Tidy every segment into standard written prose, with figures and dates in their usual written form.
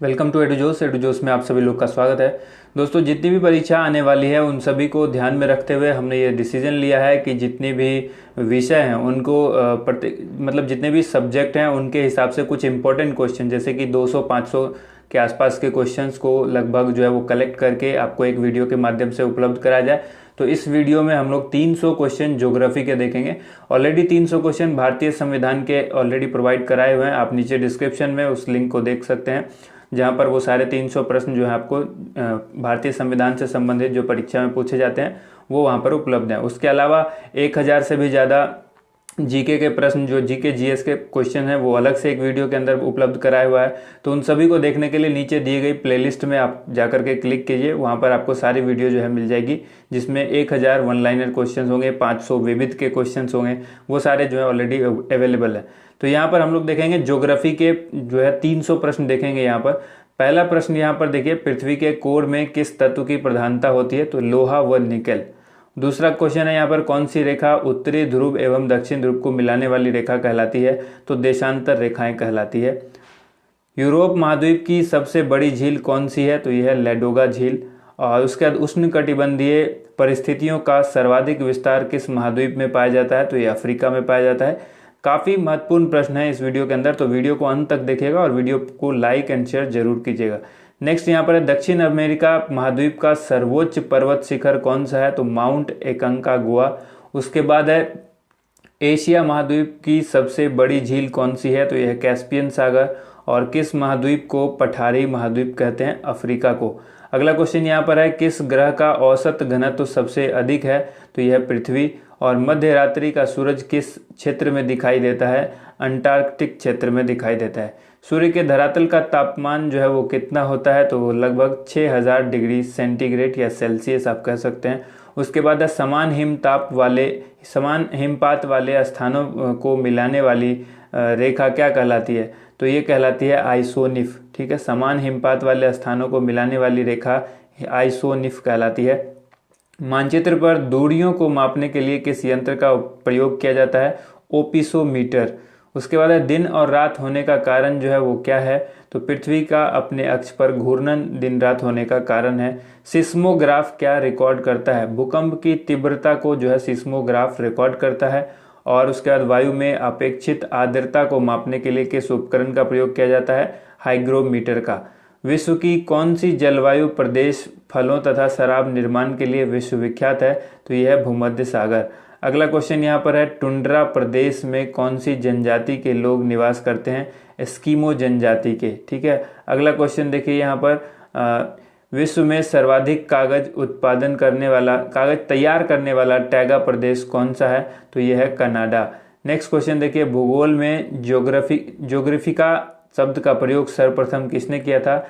Welcome to एडुजोस में आप सभी लोग का स्वागत है। दोस्तों, जितनी भी परीक्षा आने वाली है उन सभी को ध्यान में रखते हुए हमने ये डिसीजन लिया है कि जितने भी विषय हैं उनको मतलब जितने भी सब्जेक्ट हैं उनके हिसाब से कुछ इंपॉर्टेंट क्वेश्चन जैसे कि 200-500 के आसपास के क्वेश्चंस को लगभग जो है वो कलेक्ट करके आपको एक वीडियो के माध्यम से उपलब्ध कराया जाए। तो इस वीडियो में हम लोग 300 क्वेश्चन ज्योग्राफी के देखेंगे। ऑलरेडी 300 क्वेश्चन भारतीय संविधान के ऑलरेडी प्रोवाइड कराए हुए हैं, आप नीचे डिस्क्रिप्शन में उस लिंक को देख सकते हैं, जहाँ पर वो सारे 300 प्रश्न जो है आपको भारतीय संविधान से संबंधित जो परीक्षा में पूछे जाते हैं वो वहाँ पर उपलब्ध हैं। उसके अलावा 1000 से भी ज़्यादा जीके के प्रश्न, जो जीके जीएस के क्वेश्चन हैं, वो अलग से एक वीडियो के अंदर उपलब्ध कराया हुआ है। तो उन सभी को देखने के लिए नीचे दी गई प्लेलिस्ट में आप जाकर के क्लिक कीजिए, वहाँ पर आपको सारी वीडियो जो है मिल जाएगी, जिसमें 1000 वन लाइनर क्वेश्चन होंगे, 500 विविध के क्वेश्चन होंगे, वो सारे जो है ऑलरेडी अवेलेबल है। तो यहाँ पर हम लोग देखेंगे ज्योग्राफी के जो है 300 प्रश्न देखेंगे। यहाँ पर पहला प्रश्न यहाँ पर देखिए, पृथ्वी के कोर में किस तत्व की प्रधानता होती है? तो लोहा व निकेल। दूसरा क्वेश्चन है यहाँ पर, कौन सी रेखा उत्तरी ध्रुव एवं दक्षिण ध्रुव को मिलाने वाली रेखा कहलाती है? तो देशांतर रेखाएं कहलाती है। यूरोप महाद्वीप की सबसे बड़ी झील कौन सी है? तो यह है लैडोगा झील। और उसके बाद उष्णकटिबंधीय परिस्थितियों का सर्वाधिक विस्तार किस महाद्वीप में पाया जाता है? तो यह अफ्रीका में पाया जाता है। काफ़ी महत्वपूर्ण प्रश्न है इस वीडियो के अंदर, तो वीडियो को अंत तक देखिएगा और वीडियो को लाइक एंड शेयर जरूर कीजिएगा। नेक्स्ट यहाँ पर है, दक्षिण अमेरिका महाद्वीप का सर्वोच्च पर्वत शिखर कौन सा है? तो माउंट एकांकागुआ। उसके बाद है, एशिया महाद्वीप की सबसे बड़ी झील कौन सी है? तो यह कैस्पियन सागर। और किस महाद्वीप को पठारी महाद्वीप कहते हैं? अफ्रीका को। अगला क्वेश्चन यहाँ पर है, किस ग्रह का औसत घनत्व तो सबसे अधिक है? तो यह पृथ्वी। और मध्य रात्रि का सूरज किस क्षेत्र में दिखाई देता है? अंटार्कटिक क्षेत्र में दिखाई देता है। सूर्य के धरातल का तापमान जो है वो कितना होता है? तो वो लगभग 6000 डिग्री सेंटीग्रेड या सेल्सियस आप कह सकते हैं। उसके बाद है, समान हिमपात वाले स्थानों को मिलाने वाली रेखा क्या कहलाती है? तो ये कहलाती है आइसोनिफ। ठीक है, समान हिमपात वाले स्थानों को मिलाने वाली रेखा आइसोनिफ कहलाती है। मानचित्र पर दूरियों को मापने के लिए किस यंत्र का प्रयोग किया जाता है? ओपिसोमीटर। उसके बाद है, दिन और रात होने का कारण जो है वो क्या है? तो पृथ्वी का अपने अक्ष पर घूर्णन दिन रात होने का कारण है। सिस्मोग्राफ क्या रिकॉर्ड करता है? भूकंप की तीव्रता को जो है सिस्मोग्राफ रिकॉर्ड करता है। और उसके बाद वायु में अपेक्षित आर्द्रता को मापने के लिए किस उपकरण का प्रयोग किया जाता है? हाइग्रोमीटर का। विश्व की कौन सी जलवायु प्रदेश फलों तथा शराब निर्माण के लिए विश्वविख्यात है? तो यह है भूमध्य सागर। अगला क्वेश्चन यहाँ पर है, टुंड्रा प्रदेश में कौन सी जनजाति के लोग निवास करते हैं? एस्किमो जनजाति के। ठीक है, अगला क्वेश्चन देखिए यहाँ पर, विश्व में सर्वाधिक कागज तैयार करने वाला टैगा प्रदेश कौन सा है? तो यह है कनाडा। नेक्स्ट क्वेश्चन देखिए, भूगोल में ज्योग्राफिका शब्द का प्रयोग सर्वप्रथम किसने किया था?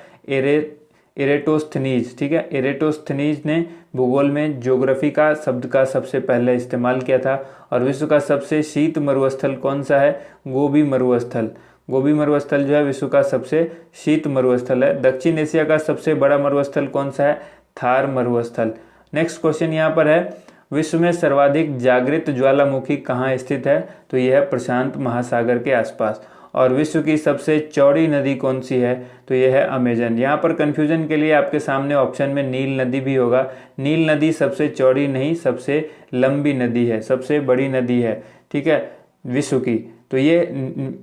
एरेटोस्थनीज। ठीक है, एरेटोस्थनीज ने भूगोल में ज्योग्राफिका शब्द का सबसे पहले इस्तेमाल किया था। और विश्व का सबसे शीत मरुस्थल कौन सा है? गोबी मरुस्थल। गोबी मरुस्थल जो है विश्व का सबसे शीत मरुस्थल है। दक्षिण एशिया का सबसे बड़ा मरुस्थल कौन सा है? थार मरुस्थल। नेक्स्ट क्वेश्चन यहाँ पर है, विश्व में सर्वाधिक जागृत ज्वालामुखी कहाँ स्थित है? तो यह है प्रशांत महासागर के आसपास। और विश्व की सबसे चौड़ी नदी कौन सी है? तो यह है अमेजन। यहाँ पर कंफ्यूजन के लिए आपके सामने ऑप्शन में नील नदी भी होगा। नील नदी सबसे चौड़ी नहीं, सबसे लंबी नदी है, सबसे बड़ी नदी है। ठीक है, विश्व की। तो ये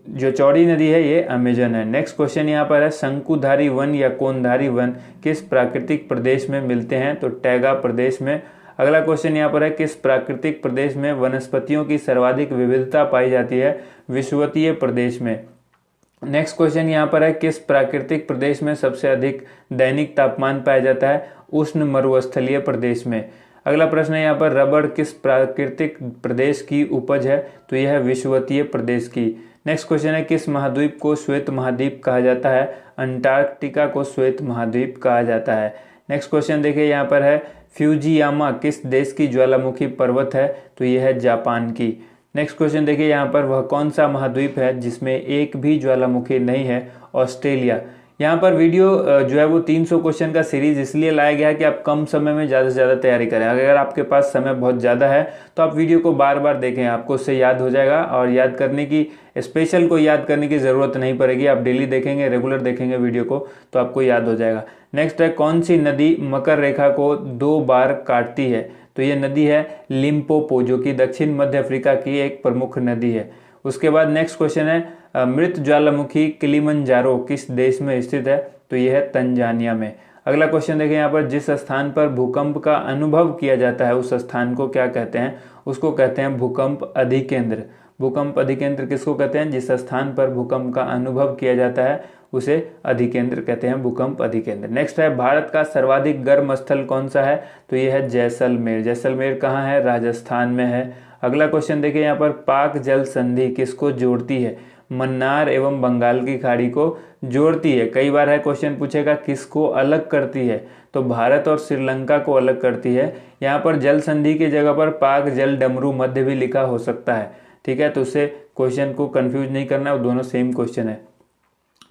जो चौड़ी नदी है ये अमेजन है। नेक्स्ट क्वेश्चन यहाँ पर है, शंकुधारी वन या कोनधारी वन किस प्राकृतिक प्रदेश में मिलते हैं? तो टैगा प्रदेश में। अगला क्वेश्चन यहाँ पर है, किस प्राकृतिक प्रदेश में वनस्पतियों की सर्वाधिक विविधता पाई जाती है? विषुवतीय प्रदेश में। नेक्स्ट क्वेश्चन यहाँ पर है, किस प्राकृतिक प्रदेश में सबसे अधिक दैनिक तापमान पाया जाता है? उष्ण मरुस्थलीय प्रदेश में। अगला प्रश्न है यहाँ पर, रबड़ किस प्राकृतिक प्रदेश की उपज है? तो यह है विषुवतीय प्रदेश की। नेक्स्ट क्वेश्चन है, किस महाद्वीप को श्वेत महाद्वीप कहा जाता है? अंटार्कटिका को श्वेत महाद्वीप कहा जाता है। नेक्स्ट क्वेश्चन देखिए यहाँ पर है, फ्यूजियामा किस देश की ज्वालामुखी पर्वत है? तो यह है जापान की। नेक्स्ट क्वेश्चन देखिए यहाँ पर, वह कौन सा महाद्वीप है जिसमें एक भी ज्वालामुखी नहीं है? ऑस्ट्रेलिया। यहाँ पर वीडियो जो है वो 300 क्वेश्चन का सीरीज इसलिए लाया गया है कि आप कम समय में ज़्यादा से ज़्यादा तैयारी करें। अगर आपके पास समय बहुत ज़्यादा है तो आप वीडियो को बार बार देखें, आपको उससे याद हो जाएगा और याद करने की स्पेशल को याद करने की ज़रूरत नहीं पड़ेगी। आप डेली देखेंगे, रेगुलर देखेंगे वीडियो को तो आपको याद हो जाएगा। नेक्स्ट है, कौन सी नदी मकर रेखा को 2 बार काटती है? तो ये नदी है लिम्पोपो, जो कि दक्षिण मध्य अफ्रीका की एक प्रमुख नदी है। उसके बाद नेक्स्ट क्वेश्चन है, मृत ज्वालामुखी किलिमंजारो किस देश में स्थित है? तो यह है तंजानिया में। अगला क्वेश्चन देखें यहाँ पर, जिस स्थान पर भूकंप का अनुभव किया जाता है उस स्थान को क्या कहते हैं? उसको कहते हैं भूकंप अधिकेंद्र। भूकंप अधिकेंद्र किसको कहते हैं? जिस स्थान पर भूकंप का अनुभव किया जाता है उसे अधिकेंद्र कहते हैं, भूकंप अधिकेंद्र। नेक्स्ट है, भारत का सर्वाधिक गर्म स्थल कौन सा है? तो यह है जैसलमेर। जैसलमेर कहाँ है? राजस्थान में है। अगला क्वेश्चन देखिए यहाँ पर, पाक जल संधि किसको जोड़ती है? मन्नार एवं बंगाल की खाड़ी को जोड़ती है। कई बार है क्वेश्चन पूछेगा किसको अलग करती है? तो भारत और श्रीलंका को अलग करती है। यहाँ पर जल संधि की जगह पर पाक जल डमरू मध्य भी लिखा हो सकता है, ठीक है, तो उससे क्वेश्चन को कंफ्यूज नहीं करना, वो दोनों सेम क्वेश्चन है।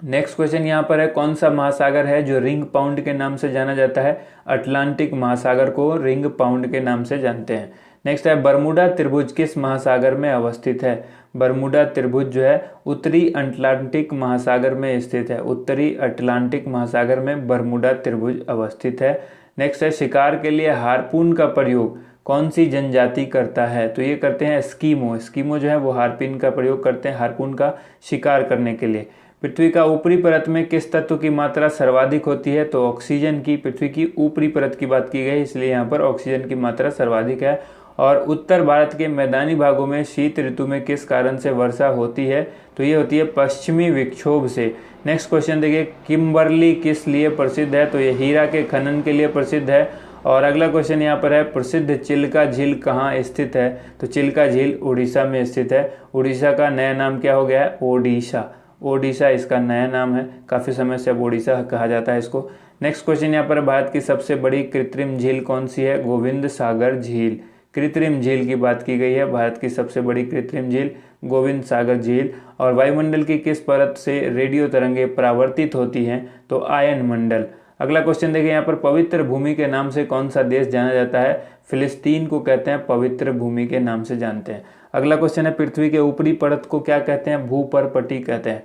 नेक्स्ट क्वेश्चन यहाँ पर है, कौन सा महासागर है जो रिंग पाउंड के नाम से जाना जाता है? अटलांटिक महासागर को रिंग पाउंड के नाम से जानते हैं। नेक्स्ट है, बरमूडा त्रिभुज किस महासागर में अवस्थित है? बरमूडा त्रिभुज जो है उत्तरी अटलांटिक महासागर में स्थित है। उत्तरी अटलांटिक महासागर में बरमूडा त्रिभुज अवस्थित है। नेक्स्ट है, शिकार के लिए हार्पून का प्रयोग कौन सी जनजाति करता है? तो ये करते हैं एस्कीमो। एस्कीमो जो है वो हार्पून का प्रयोग करते हैं, हार्पून का शिकार करने के लिए। पृथ्वी का ऊपरी परत में किस तत्व की मात्रा सर्वाधिक होती है? तो ऑक्सीजन की। पृथ्वी की ऊपरी परत की बात की गई, इसलिए यहाँ पर ऑक्सीजन की मात्रा सर्वाधिक है। और उत्तर भारत के मैदानी भागों में शीत ऋतु में किस कारण से वर्षा होती है? तो ये होती है पश्चिमी विक्षोभ से। नेक्स्ट क्वेश्चन देखिए, किम्बर्ली किस लिए प्रसिद्ध है? तो ये हीरा के खनन के लिए प्रसिद्ध है। और अगला क्वेश्चन यहाँ पर है, प्रसिद्ध चिल्का झील कहाँ स्थित है? तो चिल्का झील उड़ीसा में स्थित है। उड़ीसा का नया नाम क्या हो गया है? ओडिशा। ओडिशा इसका नया नाम है, काफ़ी समय से अब ओडिशा कहा जाता है इसको। नेक्स्ट क्वेश्चन यहाँ पर, भारत की सबसे बड़ी कृत्रिम झील कौन सी है? गोविंद सागर झील। कृत्रिम झील की बात की गई है, भारत की सबसे बड़ी कृत्रिम झील गोविंद सागर झील। और वायुमंडल की किस परत से रेडियो तरंगें परावर्तित होती हैं? तो आयन मंडल। अगला क्वेश्चन देखिए यहाँ पर, पवित्र भूमि के नाम से कौन सा देश जाना जाता है? फिलिस्तीन को कहते हैं पवित्र भूमि के नाम से जानते हैं। अगला क्वेश्चन है, पृथ्वी के ऊपरी परत को क्या कहते हैं? भूपर्पटी कहते हैं।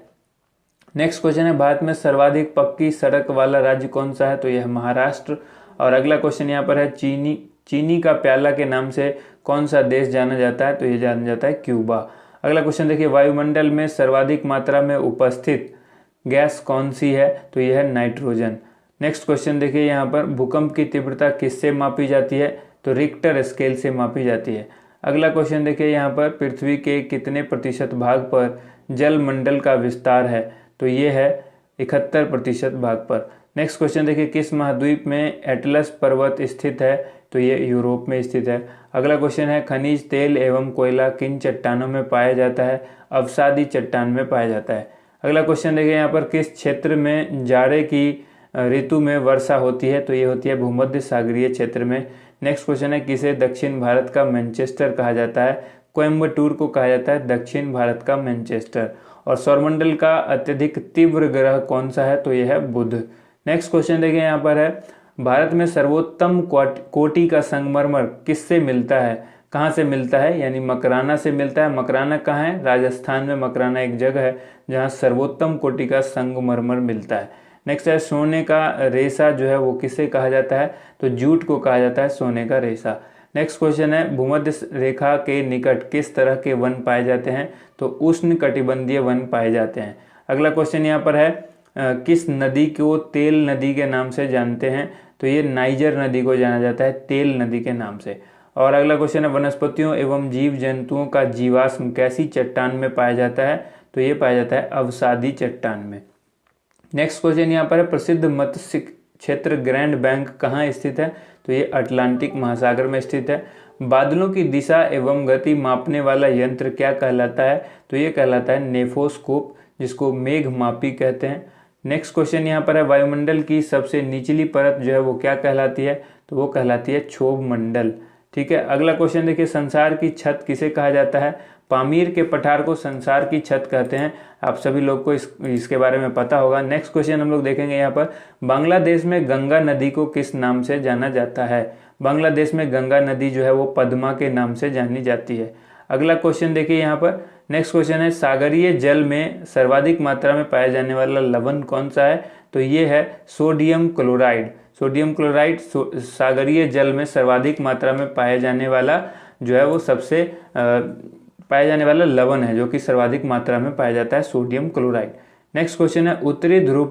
नेक्स्ट क्वेश्चन है, भारत में सर्वाधिक पक्की सड़क वाला राज्य कौन सा है? तो यह महाराष्ट्र। और अगला क्वेश्चन यहाँ पर है, चीनी का प्याला के नाम से कौन सा देश जाना जाता है? तो यह जाना जाता है क्यूबा। अगला क्वेश्चन देखिए, वायुमंडल में सर्वाधिक मात्रा में उपस्थित गैस कौन सी है? तो यह है नाइट्रोजन। नेक्स्ट क्वेश्चन देखिए यहाँ पर, भूकंप की तीव्रता किससे मापी जाती है? तो रिक्टर स्केल से मापी जाती है। अगला क्वेश्चन देखिए यहाँ पर, पृथ्वी के कितने प्रतिशत भाग पर जल मंडल का विस्तार है? तो ये है 71% भाग पर। नेक्स्ट क्वेश्चन देखिए, किस महाद्वीप में एटलस पर्वत स्थित है? तो ये यूरोप में स्थित है। अगला क्वेश्चन है, खनिज तेल एवं कोयला किन चट्टानों में पाया जाता है? अवसादी चट्टान में पाया जाता है। अगला क्वेश्चन देखिए यहाँ पर, किस क्षेत्र में जाड़े की ऋतु में वर्षा होती है? तो ये होती है भूमध्य सागरीय क्षेत्र में। नेक्स्ट क्वेश्चन है, किसे दक्षिण भारत का मैनचेस्टर कहा जाता है? कोयम्बटूर को कहा जाता है दक्षिण भारत का मैनचेस्टर। और सौरमंडल का अत्यधिक तीव्र ग्रह कौन सा है? तो यह है बुध। नेक्स्ट क्वेश्चन देखिए यहाँ पर है, भारत में सर्वोत्तम कोटि का संगमरमर किससे मिलता है? कहाँ से मिलता है? यानी मकराना से मिलता है। मकराना कहाँ है? राजस्थान में मकराना एक जगह है जहाँ सर्वोत्तम कोटि का संगमरमर मिलता है। नेक्स्ट है, सोने का रेशा जो है वो किसे कहा जाता है? तो जूट को कहा जाता है सोने का रेशा। नेक्स्ट क्वेश्चन है, भूमध्य रेखा के निकट किस तरह के वन पाए जाते हैं? तो उष्ण कटिबंधीय वन पाए जाते हैं। अगला क्वेश्चन यहाँ पर है, किस नदी को तेल नदी के नाम से जानते हैं? तो ये नाइजर नदी को जाना जाता है तेल नदी के नाम से। और अगला क्वेश्चन है, वनस्पतियों एवं जीव जंतुओं का जीवाश्म कैसी चट्टान में पाया जाता है? तो ये पाया जाता है अवसादी चट्टान में। नेक्स्ट क्वेश्चन यहाँ पर है, प्रसिद्ध मत्स्य क्षेत्र ग्रैंड बैंक कहाँ स्थित है? तो ये अटलांटिक महासागर में स्थित है। बादलों की दिशा एवं गति मापने वाला यंत्र क्या कहलाता है? तो ये कहलाता है नेफोस्कोप, जिसको मेघमापी कहते हैं। नेक्स्ट क्वेश्चन यहाँ पर है, वायुमंडल की सबसे निचली परत जो है वो क्या कहलाती है? तो वो कहलाती है क्षोभ मंडल। ठीक है। अगला क्वेश्चन देखिए, संसार की छत किसे कहा जाता है? पामीर के पठार को संसार की छत कहते हैं। आप सभी लोग को इसके बारे में पता होगा। नेक्स्ट क्वेश्चन हम लोग देखेंगे यहाँ पर, बांग्लादेश में गंगा नदी को किस नाम से जाना जाता है? बांग्लादेश में गंगा नदी जो है वो पद्मा के नाम से जानी जाती है। अगला क्वेश्चन देखिए यहाँ पर, नेक्स्ट क्वेश्चन है, सागरीय जल में सर्वाधिक मात्रा में पाया जाने वाला लवण कौन सा है? तो ये है सोडियम क्लोराइड। सोडियम क्लोराइड सागरीय जल में सर्वाधिक मात्रा में पाया जाने वाला जो है वो सबसे पाया जाने वाला लवण है, जो कि सर्वाधिक मात्रा में पाया जाता है सोडियम क्लोराइड। नेक्स्ट क्वेश्चन है, उत्तरी ध्रुव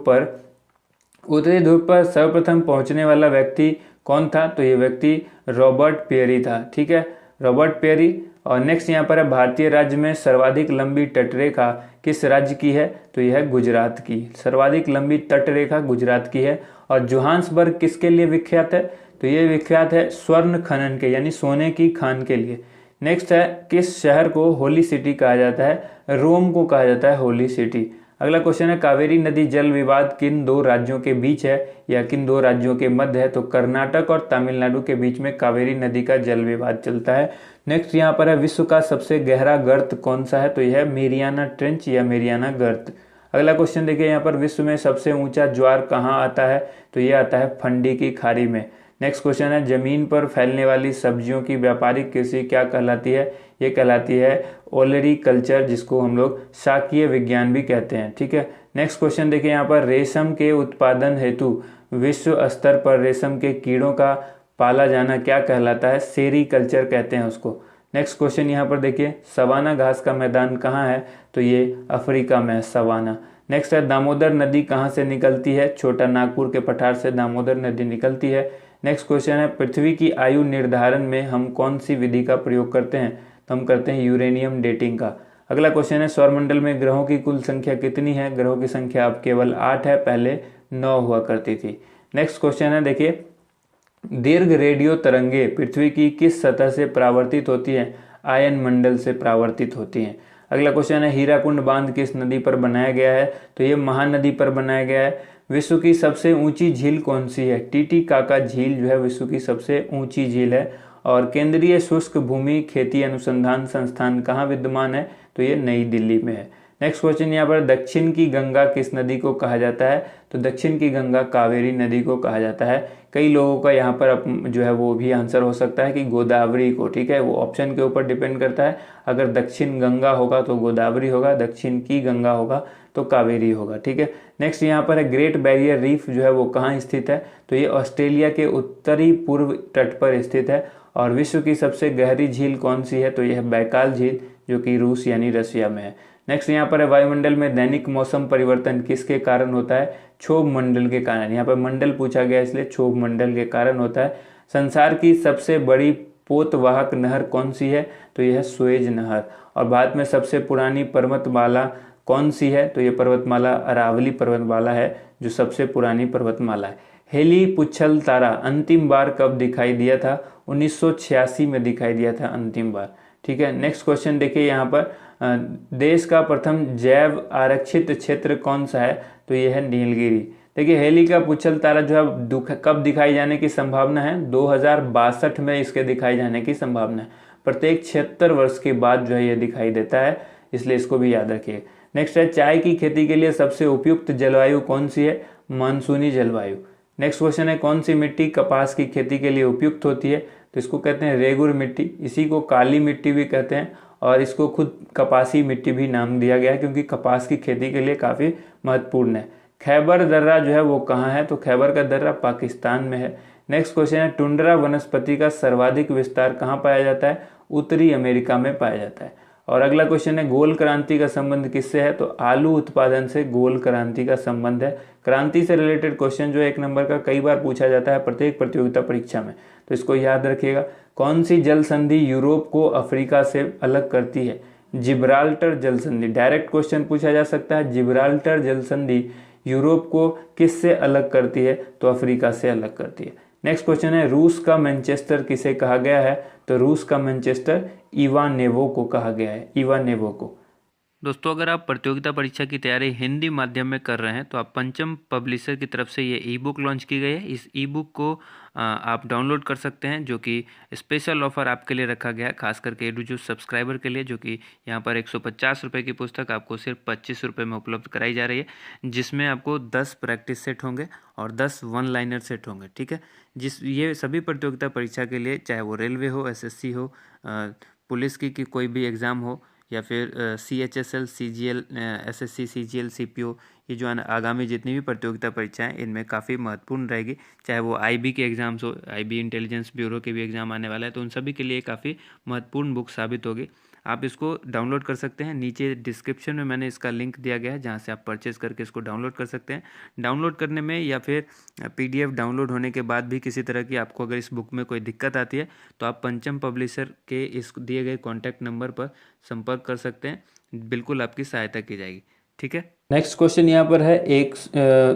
पर सर्वप्रथम पहुंचने वाला व्यक्ति कौन था? तो ये व्यक्ति रॉबर्ट पेरी था। ठीक है, रॉबर्ट पेरी। और नेक्स्ट यहाँ पर है, भारतीय राज्य में सर्वाधिक लंबी तटरेखा किस राज्य की है? तो यह है गुजरात की। सर्वाधिक लंबी तटरेखा गुजरात की है। और जोहान्सबर्ग किसके लिए विख्यात है? तो ये विख्यात है स्वर्ण खनन के, यानी सोने की खान के लिए। नेक्स्ट है, किस शहर को होली सिटी कहा जाता है? रोम को कहा जाता है होली सिटी। अगला क्वेश्चन है, कावेरी नदी जल विवाद किन दो राज्यों के बीच है या किन दो राज्यों के मध्य है? तो कर्नाटक और तमिलनाडु के बीच में कावेरी नदी का जल विवाद चलता है। नेक्स्ट यहाँ पर है, विश्व का सबसे गहरा गर्त कौन सा है? तो यह है मेरियाना ट्रेंच या मेरियाना गर्त। अगला क्वेश्चन देखिए यहाँ पर, विश्व में सबसे ऊंचा ज्वार कहाँ आता है? तो ये आता है फंडी की खाड़ी में। नेक्स्ट क्वेश्चन है, जमीन पर फैलने वाली सब्जियों की व्यापारिक कृषि क्या कहलाती है? ये कहलाती है ओलेरी कल्चर, जिसको हम लोग शाकीय विज्ञान भी कहते हैं। ठीक है, नेक्स्ट क्वेश्चन देखिए यहाँ पर, रेशम के उत्पादन हेतु विश्व स्तर पर रेशम के कीड़ों का पाला जाना क्या कहलाता है? सेरी कल्चर कहते हैं उसको। नेक्स्ट क्वेश्चन यहाँ पर देखिए, सवाना घास का मैदान कहाँ है? तो ये अफ्रीका में है सवाना। नेक्स्ट है, दामोदर नदी कहाँ से निकलती है? छोटा नागपुर के पठार से दामोदर नदी निकलती है। नेक्स्ट क्वेश्चन है, पृथ्वी की आयु निर्धारण में हम कौन सी विधि का प्रयोग करते हैं? तो हम करते हैं यूरेनियम डेटिंग का। अगला क्वेश्चन है, सौरमंडल में ग्रहों की कुल संख्या कितनी है? ग्रहों की संख्या अब केवल 8 है, पहले 9 हुआ करती थी। नेक्स्ट क्वेश्चन है देखिए, दीर्घ रेडियो तरंगे पृथ्वी की किस सतह से परावर्तित होती हैं? आयन मंडल से परावर्तित होती हैं। अगला क्वेश्चन है, हीराकुंड बांध किस नदी पर बनाया गया है? तो ये महानदी पर बनाया गया है। विश्व की सबसे ऊंची झील कौन सी है? टीटीकाका झील जो है विश्व की सबसे ऊंची झील है। और केंद्रीय शुष्क भूमि खेती अनुसंधान संस्थान कहाँ विद्यमान है? तो ये नई दिल्ली में है। नेक्स्ट क्वेश्चन यहाँ पर, दक्षिण की गंगा किस नदी को कहा जाता है? तो दक्षिण की गंगा कावेरी नदी को कहा जाता है। कई लोगों का यहाँ पर जो है वो भी आंसर हो सकता है कि गोदावरी को। ठीक है, वो ऑप्शन के ऊपर डिपेंड करता है। अगर दक्षिण गंगा होगा तो गोदावरी होगा, दक्षिण की गंगा होगा तो कावेरी होगा। ठीक है, नेक्स्ट यहाँ पर है, ग्रेट बैरियर रीफ जो है वो कहाँ स्थित है? तो ये ऑस्ट्रेलिया के उत्तरी पूर्व तट पर स्थित है। और विश्व की सबसे गहरी झील कौन सी है? तो यह बैकाल झील, जो कि रूस यानी रशिया में है। नेक्स्ट यहाँ पर है, वायुमंडल में दैनिक मौसम परिवर्तन किसके कारण होता है? क्षोभ मंडल के कारण। यहाँ पर मंडल पूछा गया इसलिए क्षोभ मंडल के कारण होता है। संसार की सबसे बड़ी पोतवाहक नहर कौन सी है? तो यह है सुएज नहर। और भारत में सबसे पुरानी पर्वतमाला कौन सी है? तो यह पर्वतमाला अरावली पर्वतमाला है, जो सबसे पुरानी पर्वतमाला है। हेली पुच्छल तारा अंतिम बार कब दिखाई दिया था? 1986 में दिखाई दिया था अंतिम बार। ठीक है, नेक्स्ट क्वेश्चन देखिए यहाँ पर, देश का प्रथम जैव आरक्षित क्षेत्र कौन सा है? तो यह है नीलगिरी। देखिए, हेली का पुच्छल तारा जो है कब दिखाई जाने की संभावना है? 2062 में इसके दिखाई जाने की संभावना है। प्रत्येक 76 वर्ष के बाद जो है ये दिखाई देता है, इसलिए इसको भी याद रखिए। नेक्स्ट है, चाय की खेती के लिए सबसे उपयुक्त जलवायु कौन सी है? मानसूनी जलवायु। नेक्स्ट क्वेश्चन है, कौन सी मिट्टी कपास की खेती के लिए उपयुक्त होती है? तो इसको कहते हैं रेगुर मिट्टी। इसी को काली मिट्टी भी कहते हैं और इसको खुद कपासी मिट्टी भी नाम दिया गया है, क्योंकि कपास की खेती के लिए काफ़ी महत्वपूर्ण है। खैबर दर्रा जो है वो कहाँ है? तो खैबर का दर्रा पाकिस्तान में है। नेक्स्ट क्वेश्चन है, टुंड्रा वनस्पति का सर्वाधिक विस्तार कहाँ पाया जाता है? उत्तरी अमेरिका में पाया जाता है। और अगला क्वेश्चन है, गोल क्रांति का संबंध किससे है? तो आलू उत्पादन से गोल क्रांति का संबंध है। क्रांति से रिलेटेड क्वेश्चन जो 1 नंबर का कई बार पूछा जाता है प्रत्येक प्रतियोगिता परीक्षा में, तो इसको याद रखिएगा। कौन सी जल संधि यूरोप को अफ्रीका से अलग करती है? जिब्राल्टर जल संधि। डायरेक्ट क्वेश्चन पूछा जा सकता है, जिब्राल्टर जल संधि यूरोप को किससे अलग करती है? तो अफ्रीका से अलग करती है। नेक्स्ट क्वेश्चन है, रूस का मैनचेस्टर किसे कहा गया है? तो रूस का मैनचेस्टर इवानेवो को कहा गया है, इवानेवो को। दोस्तों, अगर आप प्रतियोगिता परीक्षा की तैयारी हिंदी माध्यम में कर रहे हैं तो आप पंचम पब्लिशर की तरफ से ये ई बुक लॉन्च की गई है। इस ई बुक को आप डाउनलोड कर सकते हैं, जो कि स्पेशल ऑफर आपके लिए रखा गया है, खास करके एडुजूस सब्सक्राइबर के लिए, जो कि यहाँ पर 150 रुपये की पुस्तक आपको सिर्फ 25 रुपये में उपलब्ध कराई जा रही है, जिसमें आपको 10 प्रैक्टिस सेट होंगे और 10 वन लाइनर सेट होंगे। ठीक है, ये सभी प्रतियोगिता परीक्षा के लिए, चाहे वो रेलवे हो, एसएससी हो, पुलिस की कोई भी एग्ज़ाम हो, या फिर CHSL, CGL, SSC, CGL, CPO, ये जो आगामी जितनी भी प्रतियोगिता परीक्षाएं इनमें काफ़ी महत्वपूर्ण रहेगी। चाहे वो IB के एग्ज़ाम्स हो, IB इंटेलिजेंस ब्यूरो के भी एग्ज़ाम आने वाला है, तो उन सभी के लिए काफ़ी महत्वपूर्ण बुक साबित होगी। आप इसको डाउनलोड कर सकते हैं। नीचे डिस्क्रिप्शन में मैंने इसका लिंक दिया गया है, जहाँ से आप परचेज़ करके इसको डाउनलोड कर सकते हैं। डाउनलोड करने में या फिर PDF डाउनलोड होने के बाद भी किसी तरह की आपको अगर इस बुक में कोई दिक्कत आती है तो आप पंचम पब्लिशर के इस दिए गए कॉन्टैक्ट नंबर पर संपर्क कर सकते हैं, बिल्कुल आपकी सहायता की जाएगी। ठीक है, नेक्स्ट क्वेश्चन यहाँ पर है, एक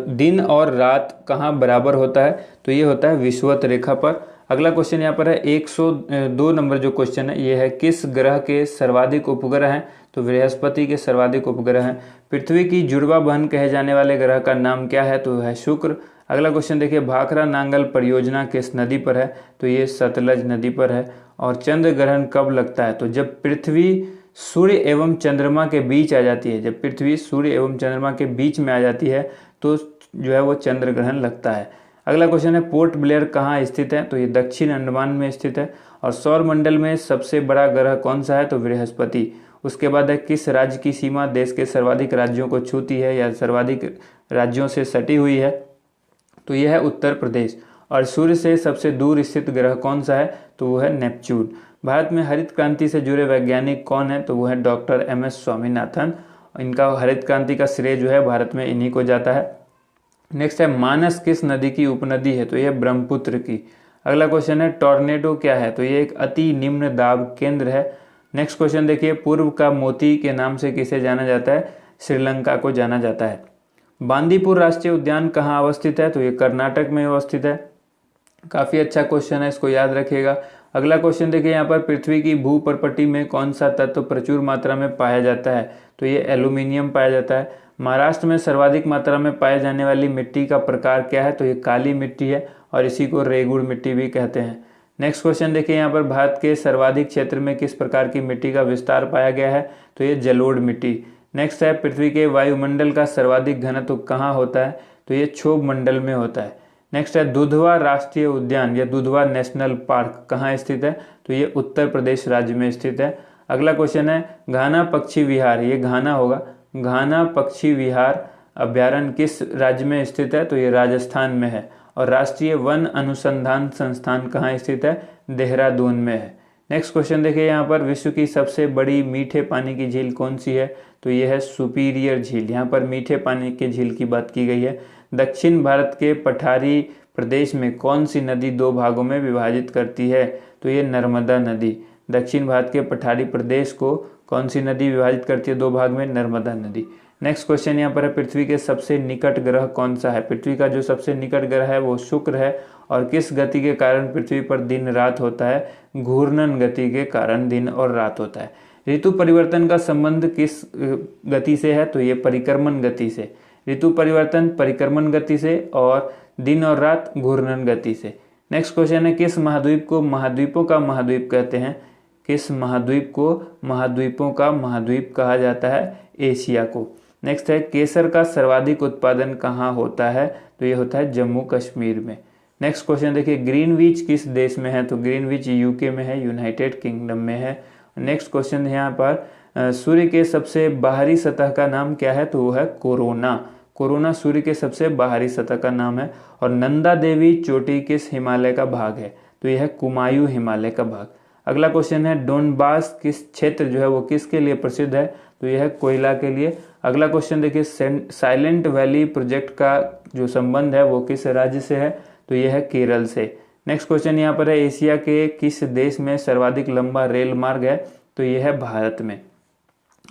दिन और रात कहाँ बराबर होता है? तो ये होता है विषुवत रेखा पर। अगला क्वेश्चन यहाँ पर है 102 नंबर जो क्वेश्चन है ये है, किस ग्रह के सर्वाधिक उपग्रह हैं? तो बृहस्पति के सर्वाधिक उपग्रह हैं। पृथ्वी की जुड़वा बहन कहे जाने वाले ग्रह का नाम क्या है? तो है शुक्र। अगला क्वेश्चन देखिए, भाखड़ा नांगल परियोजना किस नदी पर है? तो ये सतलज नदी पर है। और चंद्र ग्रहण कब लगता है? तो जब पृथ्वी सूर्य एवं चंद्रमा के बीच आ जाती है। जब पृथ्वी सूर्य एवं चंद्रमा के बीच में आ जाती है तो जो है वो चंद्र ग्रहण लगता है। अगला क्वेश्चन है, पोर्ट ब्लेयर कहाँ स्थित है? तो ये दक्षिण अंडमान में स्थित है। और सौर मंडल में सबसे बड़ा ग्रह कौन सा है? तो बृहस्पति। उसके बाद है, किस राज्य की सीमा देश के सर्वाधिक राज्यों को छूती है या सर्वाधिक राज्यों से सटी हुई है? तो यह है उत्तर प्रदेश। और सूर्य से सबसे दूर स्थित ग्रह कौन सा है? तो वो है नेपच्यून। भारत में हरित क्रांति से जुड़े वैज्ञानिक कौन है? तो वो है डॉक्टर MS स्वामीनाथन। इनका हरित क्रांति का श्रेय जो है भारत में इन्हीं को जाता है। नेक्स्ट है, मानस किस नदी की उपनदी है? तो यह ब्रह्मपुत्र की। अगला क्वेश्चन है, टॉर्नेडो क्या है? तो ये एक अति निम्न दाब केंद्र है। नेक्स्ट क्वेश्चन देखिए, पूर्व का मोती के नाम से किसे जाना जाता है? श्रीलंका को जाना जाता है। बांदीपुर राष्ट्रीय उद्यान कहाँ अवस्थित है? तो ये कर्नाटक में अवस्थित है। काफ़ी अच्छा क्वेश्चन है, इसको याद रखिएगा। अगला क्वेश्चन देखिए, यहाँ पर पृथ्वी की भूपर्पटी में कौन सा तत्व प्रचुर मात्रा में पाया जाता है? तो ये एल्यूमिनियम पाया जाता है। महाराष्ट्र में सर्वाधिक मात्रा में पाए जाने वाली मिट्टी का प्रकार क्या है? तो ये काली मिट्टी है और इसी को रेगुड़ मिट्टी भी कहते हैं। नेक्स्ट क्वेश्चन देखिए, यहाँ पर भारत के सर्वाधिक क्षेत्र में किस प्रकार की मिट्टी का विस्तार पाया गया है? तो ये जलोढ़ मिट्टी। नेक्स्ट है, पृथ्वी के वायुमंडल का सर्वाधिक घनत्व कहाँ होता है? तो ये क्षोभ मंडल में होता है। नेक्स्ट है, दुधवा राष्ट्रीय उद्यान या दुधवा नेशनल पार्क कहाँ स्थित है? तो ये उत्तर प्रदेश राज्य में स्थित है। अगला क्वेश्चन है, घाना पक्षी विहार, ये घाना होगा, घाना पक्षी विहार अभ्यारण्य किस राज्य में स्थित है? तो ये राजस्थान में है। और राष्ट्रीय वन अनुसंधान संस्थान कहाँ स्थित है? देहरादून में है। नेक्स्ट क्वेश्चन देखिए, यहाँ पर विश्व की सबसे बड़ी मीठे पानी की झील कौन सी है? तो ये है सुपीरियर झील। यहाँ पर मीठे पानी की झील की बात की गई है। दक्षिण भारत के पठारी प्रदेश में कौन सी नदी दो भागों में विभाजित करती है? तो ये नर्मदा नदी। दक्षिण भारत के पठारी प्रदेश को कौन सी नदी विभाजित करती है दो भाग में? नर्मदा नदी। नेक्स्ट क्वेश्चन यहाँ पर है, पृथ्वी के सबसे निकट ग्रह कौन सा है? पृथ्वी का जो सबसे निकट ग्रह है वो शुक्र है। और किस गति के कारण पृथ्वी पर दिन रात होता है? घूर्णन गति के कारण दिन और रात होता है। ऋतु परिवर्तन का संबंध किस गति से है? तो ये परिक्रमण गति से। ऋतु परिवर्तन परिक्रमण गति से और दिन और रात घूर्णन गति से। नेक्स्ट क्वेश्चन है, किस महाद्वीप को महाद्वीपों का महाद्वीप कहते हैं? किस महाद्वीप को महाद्वीपों का महाद्वीप कहा जाता है? एशिया को। नेक्स्ट है, केसर का सर्वाधिक उत्पादन कहाँ होता है? तो ये होता है जम्मू कश्मीर में। नेक्स्ट क्वेश्चन देखिए, ग्रीनविच किस देश में है? तो ग्रीनविच UK में है, यूनाइटेड किंगडम में है। नेक्स्ट क्वेश्चन यहाँ पर, सूर्य के सबसे बाहरी सतह का नाम क्या है? तो वो है कोरोना। कोरोना सूर्य के सबसे बाहरी सतह का नाम है। और नंदा देवी चोटी किस हिमालय का भाग है? तो यह है कुमायूं हिमालय का भाग। अगला क्वेश्चन है, डोनबास किस क्षेत्र जो है वो किसके लिए प्रसिद्ध है? तो यह है कोयला के लिए। अगला क्वेश्चन देखिए, साइलेंट वैली प्रोजेक्ट का जो संबंध है वो किस राज्य से है? तो यह है केरल से। नेक्स्ट क्वेश्चन यहाँ पर है, एशिया के किस देश में सर्वाधिक लंबा रेल मार्ग है? तो यह है भारत में।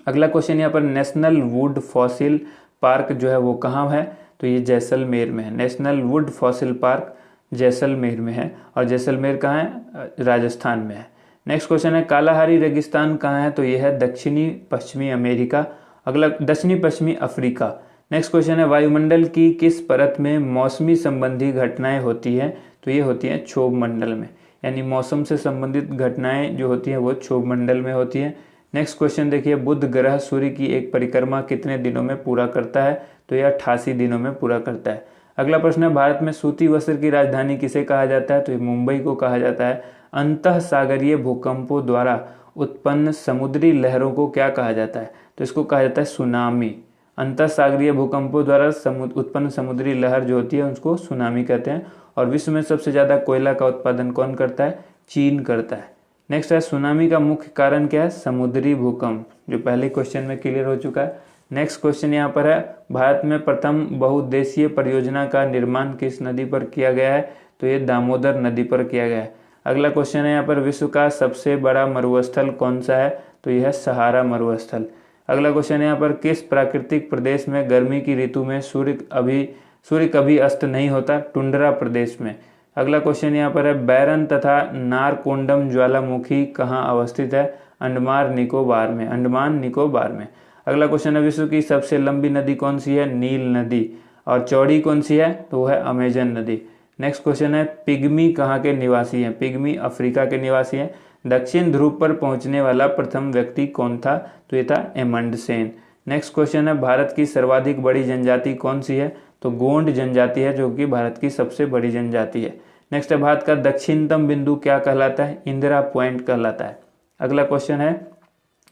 अगला क्वेश्चन यहाँ पर, नेशनल वुड फॉसिल पार्क जो है वो कहाँ है? तो ये जैसलमेर में है। National would fossil park Jaisalmer में है। और जैसलमेर कहाँ है? राजस्थान में है। नेक्स्ट क्वेश्चन है कालाहारी रेगिस्तान कहाँ है, तो ये है दक्षिणी पश्चिमी अमेरिका, अगला दक्षिणी पश्चिमी अफ्रीका। नेक्स्ट क्वेश्चन है वायुमंडल की किस परत में मौसमी संबंधी घटनाएं होती हैं, तो ये होती हैं क्षोभ मंडल में, यानी मौसम से संबंधित घटनाएं जो होती हैं वो क्षोभ मंडल में होती हैं। नेक्स्ट क्वेश्चन देखिए बुध ग्रह सूर्य की एक परिक्रमा कितने दिनों में पूरा करता है, तो यह 88 दिनों में पूरा करता है। अगला प्रश्न है भारत में सूती वस्त्र की राजधानी किसे कहा जाता है, तो ये मुंबई को कहा जाता है। अंतः सागरीय भूकंपों द्वारा उत्पन्न समुद्री लहरों को क्या कहा जाता है, तो इसको कहा जाता है सुनामी। अंतः सागरीय भूकंपों द्वारा उत्पन्न समुद्री लहर जो होती है उसको सुनामी कहते हैं। और विश्व में सबसे ज्यादा कोयला का उत्पादन कौन करता है, चीन करता है। नेक्स्ट है सुनामी का मुख्य कारण क्या है, समुद्री भूकंप, जो पहले क्वेश्चन में क्लियर हो चुका है। नेक्स्ट क्वेश्चन यहाँ पर है भारत में प्रथम बहुउद्देशीय परियोजना का निर्माण किस नदी पर किया गया है, तो ये दामोदर नदी पर किया गया है। अगला क्वेश्चन है यहाँ पर विश्व का सबसे बड़ा मरुस्थल कौन सा है, तो यह है सहारा मरुस्थल। अगला क्वेश्चन है यहाँ पर किस प्राकृतिक प्रदेश में गर्मी की ऋतु में सूर्य कभी अस्त नहीं होता, टुंड्रा प्रदेश में। अगला क्वेश्चन यहाँ पर है बैरन तथा नारकोंडम ज्वालामुखी कहाँ अवस्थित है, अंडमान निकोबार में। अगला क्वेश्चन है विश्व की सबसे लंबी नदी कौन सी है, नील नदी। और चौड़ी कौन सी है, तो वह है अमेजन नदी। नेक्स्ट क्वेश्चन है पिग्मी कहाँ के निवासी हैं, पिग्मी अफ्रीका के निवासी हैं। दक्षिण ध्रुव पर पहुंचने वाला प्रथम व्यक्ति कौन था, तो ये था एमंडसेन। नेक्स्ट क्वेश्चन है भारत की सर्वाधिक बड़ी जनजाति कौन सी है, तो गोंड जनजाति है, जो कि भारत की सबसे बड़ी जनजाति है। नेक्स्ट है भारत का दक्षिणतम बिंदु क्या कहलाता है, इंदिरा पॉइंट कहलाता है। अगला क्वेश्चन है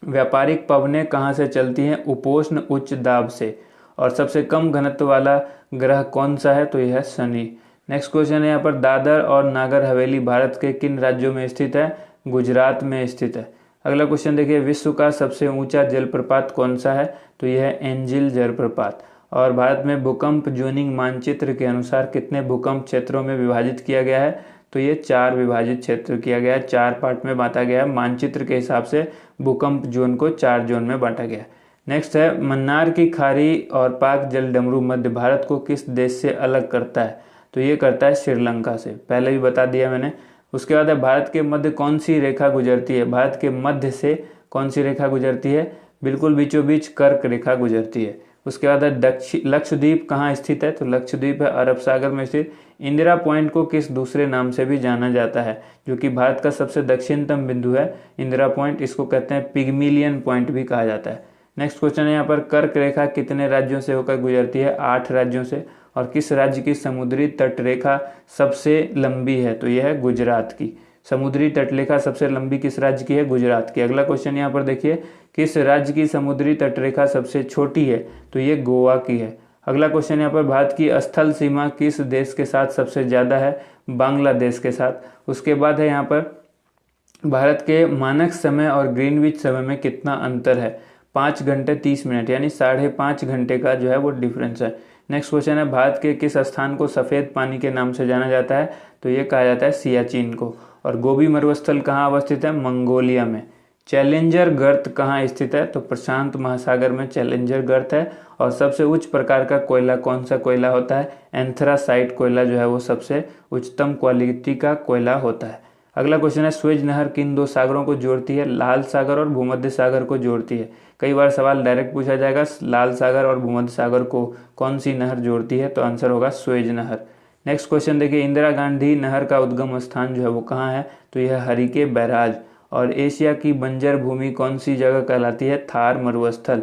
व्यापारिक पवनें कहाँ से चलती हैं, उपोष्ण उच्च दाब से। और सबसे कम घनत्व वाला ग्रह कौन सा है, तो यह है शनि। नेक्स्ट क्वेश्चन है यहाँ पर दादर और नागर हवेली भारत के किन राज्यों में स्थित है, गुजरात में स्थित है। अगला क्वेश्चन देखिए विश्व का सबसे ऊंचा जलप्रपात कौन सा है, तो यह है एंजिल जलप्रपात। और भारत में भूकंप जोनिंग मानचित्र के अनुसार कितने भूकंप क्षेत्रों में विभाजित किया गया है, तो ये 4 विभाजित क्षेत्र किया गया है, 4 पार्ट में बांटा गया है। मानचित्र के हिसाब से भूकंप जोन को 4 जोन में बांटा गया है। नेक्स्ट है मन्नार की खाड़ी और पाक जल डमरू मध्य भारत को किस देश से अलग करता है, तो ये करता है श्रीलंका से, पहले भी बता दिया मैंने। उसके बाद है भारत के मध्य कौन सी रेखा गुजरती है, भारत के मध्य से कौन सी रेखा गुजरती है, बिल्कुल बीचों बीच कर्क रेखा गुजरती है। उसके बाद है लक्षद्वीप कहाँ स्थित है, तो लक्षद्वीप है अरब सागर में स्थित। इंदिरा पॉइंट को किस दूसरे नाम से भी जाना जाता है, जो कि भारत का सबसे दक्षिणतम बिंदु है इंदिरा पॉइंट, इसको कहते हैं पिग्मिलियन पॉइंट भी कहा जाता है। नेक्स्ट क्वेश्चन है यहाँ पर कर्क रेखा कितने राज्यों से होकर गुजरती है, 8 राज्यों से। और किस राज्य की समुद्री तट रेखा सबसे लंबी है, तो यह है गुजरात की। समुद्री तटरेखा सबसे लंबी किस राज्य की है, गुजरात की। अगला क्वेश्चन यहाँ पर देखिए किस राज्य की समुद्री तटरेखा सबसे छोटी है, तो ये गोवा की है। अगला क्वेश्चन यहाँ पर भारत की स्थल सीमा किस देश के साथ सबसे ज्यादा है, बांग्लादेश के साथ। उसके बाद है यहाँ पर भारत के मानक समय और ग्रीनविच समय में कितना अंतर है, 5 घंटे 30 मिनट, यानी 5.5 घंटे का जो है वो डिफरेंस है। नेक्स्ट क्वेश्चन है भारत के किस स्थान को सफेद पानी के नाम से जाना जाता है, तो ये कहा जाता है सियाचिन को। और गोबी मरुस्थल कहाँ अवस्थित है, मंगोलिया में। चैलेंजर गर्त कहाँ स्थित है, तो प्रशांत महासागर में चैलेंजर गर्त है। और सबसे उच्च प्रकार का कोयला कौन सा कोयला होता है, एंथ्रासाइट कोयला जो है वो सबसे उच्चतम क्वालिटी का कोयला होता है। अगला क्वेश्चन है स्वेज नहर किन 2 सागरों को जोड़ती है, लाल सागर और भूमध्य सागर को जोड़ती है। कई बार सवाल डायरेक्ट पूछा जाएगा, लाल सागर और भूमध्य सागर को कौन सी नहर जोड़ती है, तो आंसर होगा स्वेज नहर। नेक्स्ट क्वेश्चन देखिए इंदिरा गांधी नहर का उद्गम स्थान जो है वो कहाँ है, तो यह हरिके बैराज। और एशिया की बंजर भूमि कौन सी जगह कहलाती है, थार मरुस्थल।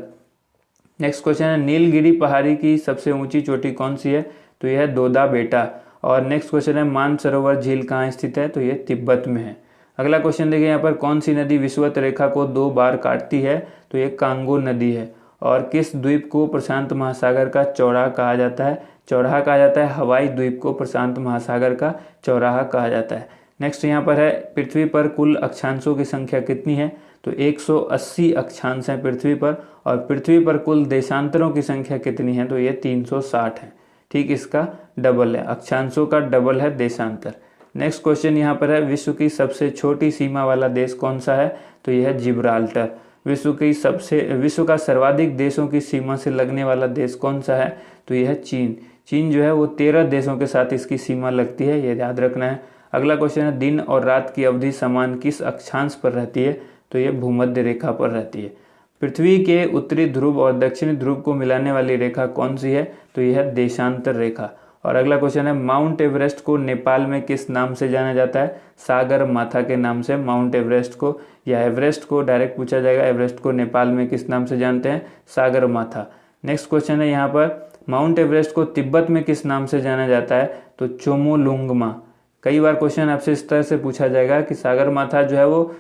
नेक्स्ट क्वेश्चन है नीलगिरी पहाड़ी की सबसे ऊंची चोटी कौन सी है, तो यह है दोदा बेटा। और नेक्स्ट क्वेश्चन है मानसरोवर झील कहाँ स्थित है, तो यह तिब्बत में है। अगला क्वेश्चन देखिए यहाँ पर कौन सी नदी विषुवत रेखा को 2 बार काटती है, तो ये कांगो नदी है। और किस द्वीप को प्रशांत महासागर का चौराहा कहा जाता है, चौराहा कहा जाता है हवाई द्वीप को प्रशांत महासागर का चौराहा कहा जाता है। नेक्स्ट यहाँ पर है पृथ्वी पर कुल अक्षांशों की संख्या कितनी है, तो 180 अक्षांश हैं पृथ्वी पर। और पृथ्वी पर कुल देशांतरों की संख्या कितनी है, तो ये 360 है। ठीक इसका डबल है, अक्षांशों का डबल है देशांतर। नेक्स्ट क्वेश्चन यहाँ पर है विश्व की सबसे छोटी सीमा वाला देश कौन सा है, तो यह है जिब्राल्टर। विश्व का सर्वाधिक देशों की सीमा से लगने वाला देश कौन सा है, तो यह है चीन। चीन जो है वो 13 देशों के साथ इसकी सीमा लगती है, ये याद रखना है। अगला क्वेश्चन है दिन और रात की अवधि समान किस अक्षांश पर रहती है, तो ये भूमध्य रेखा पर रहती है। पृथ्वी के उत्तरी ध्रुव और दक्षिणी ध्रुव को मिलाने वाली रेखा कौन सी है, तो यह है देशांतर रेखा। और अगला क्वेश्चन है माउंट एवरेस्ट को नेपाल में किस नाम से जाना जाता है, सागर माथा के नाम से माउंट एवरेस्ट को, या एवरेस्ट को डायरेक्ट पूछा जाएगा, एवरेस्ट को नेपाल में किस नाम से जानते हैं, सागर माथा। नेक्स्ट क्वेश्चन है यहाँ पर माउंट एवरेस्ट को तिब्बत में किस नाम से जाना जाता है, तो चोमोलुंगमा। कई बार क्वेश्चन आपसे इस तरह से पूछा जाएगा कि सागर माथा जो है वो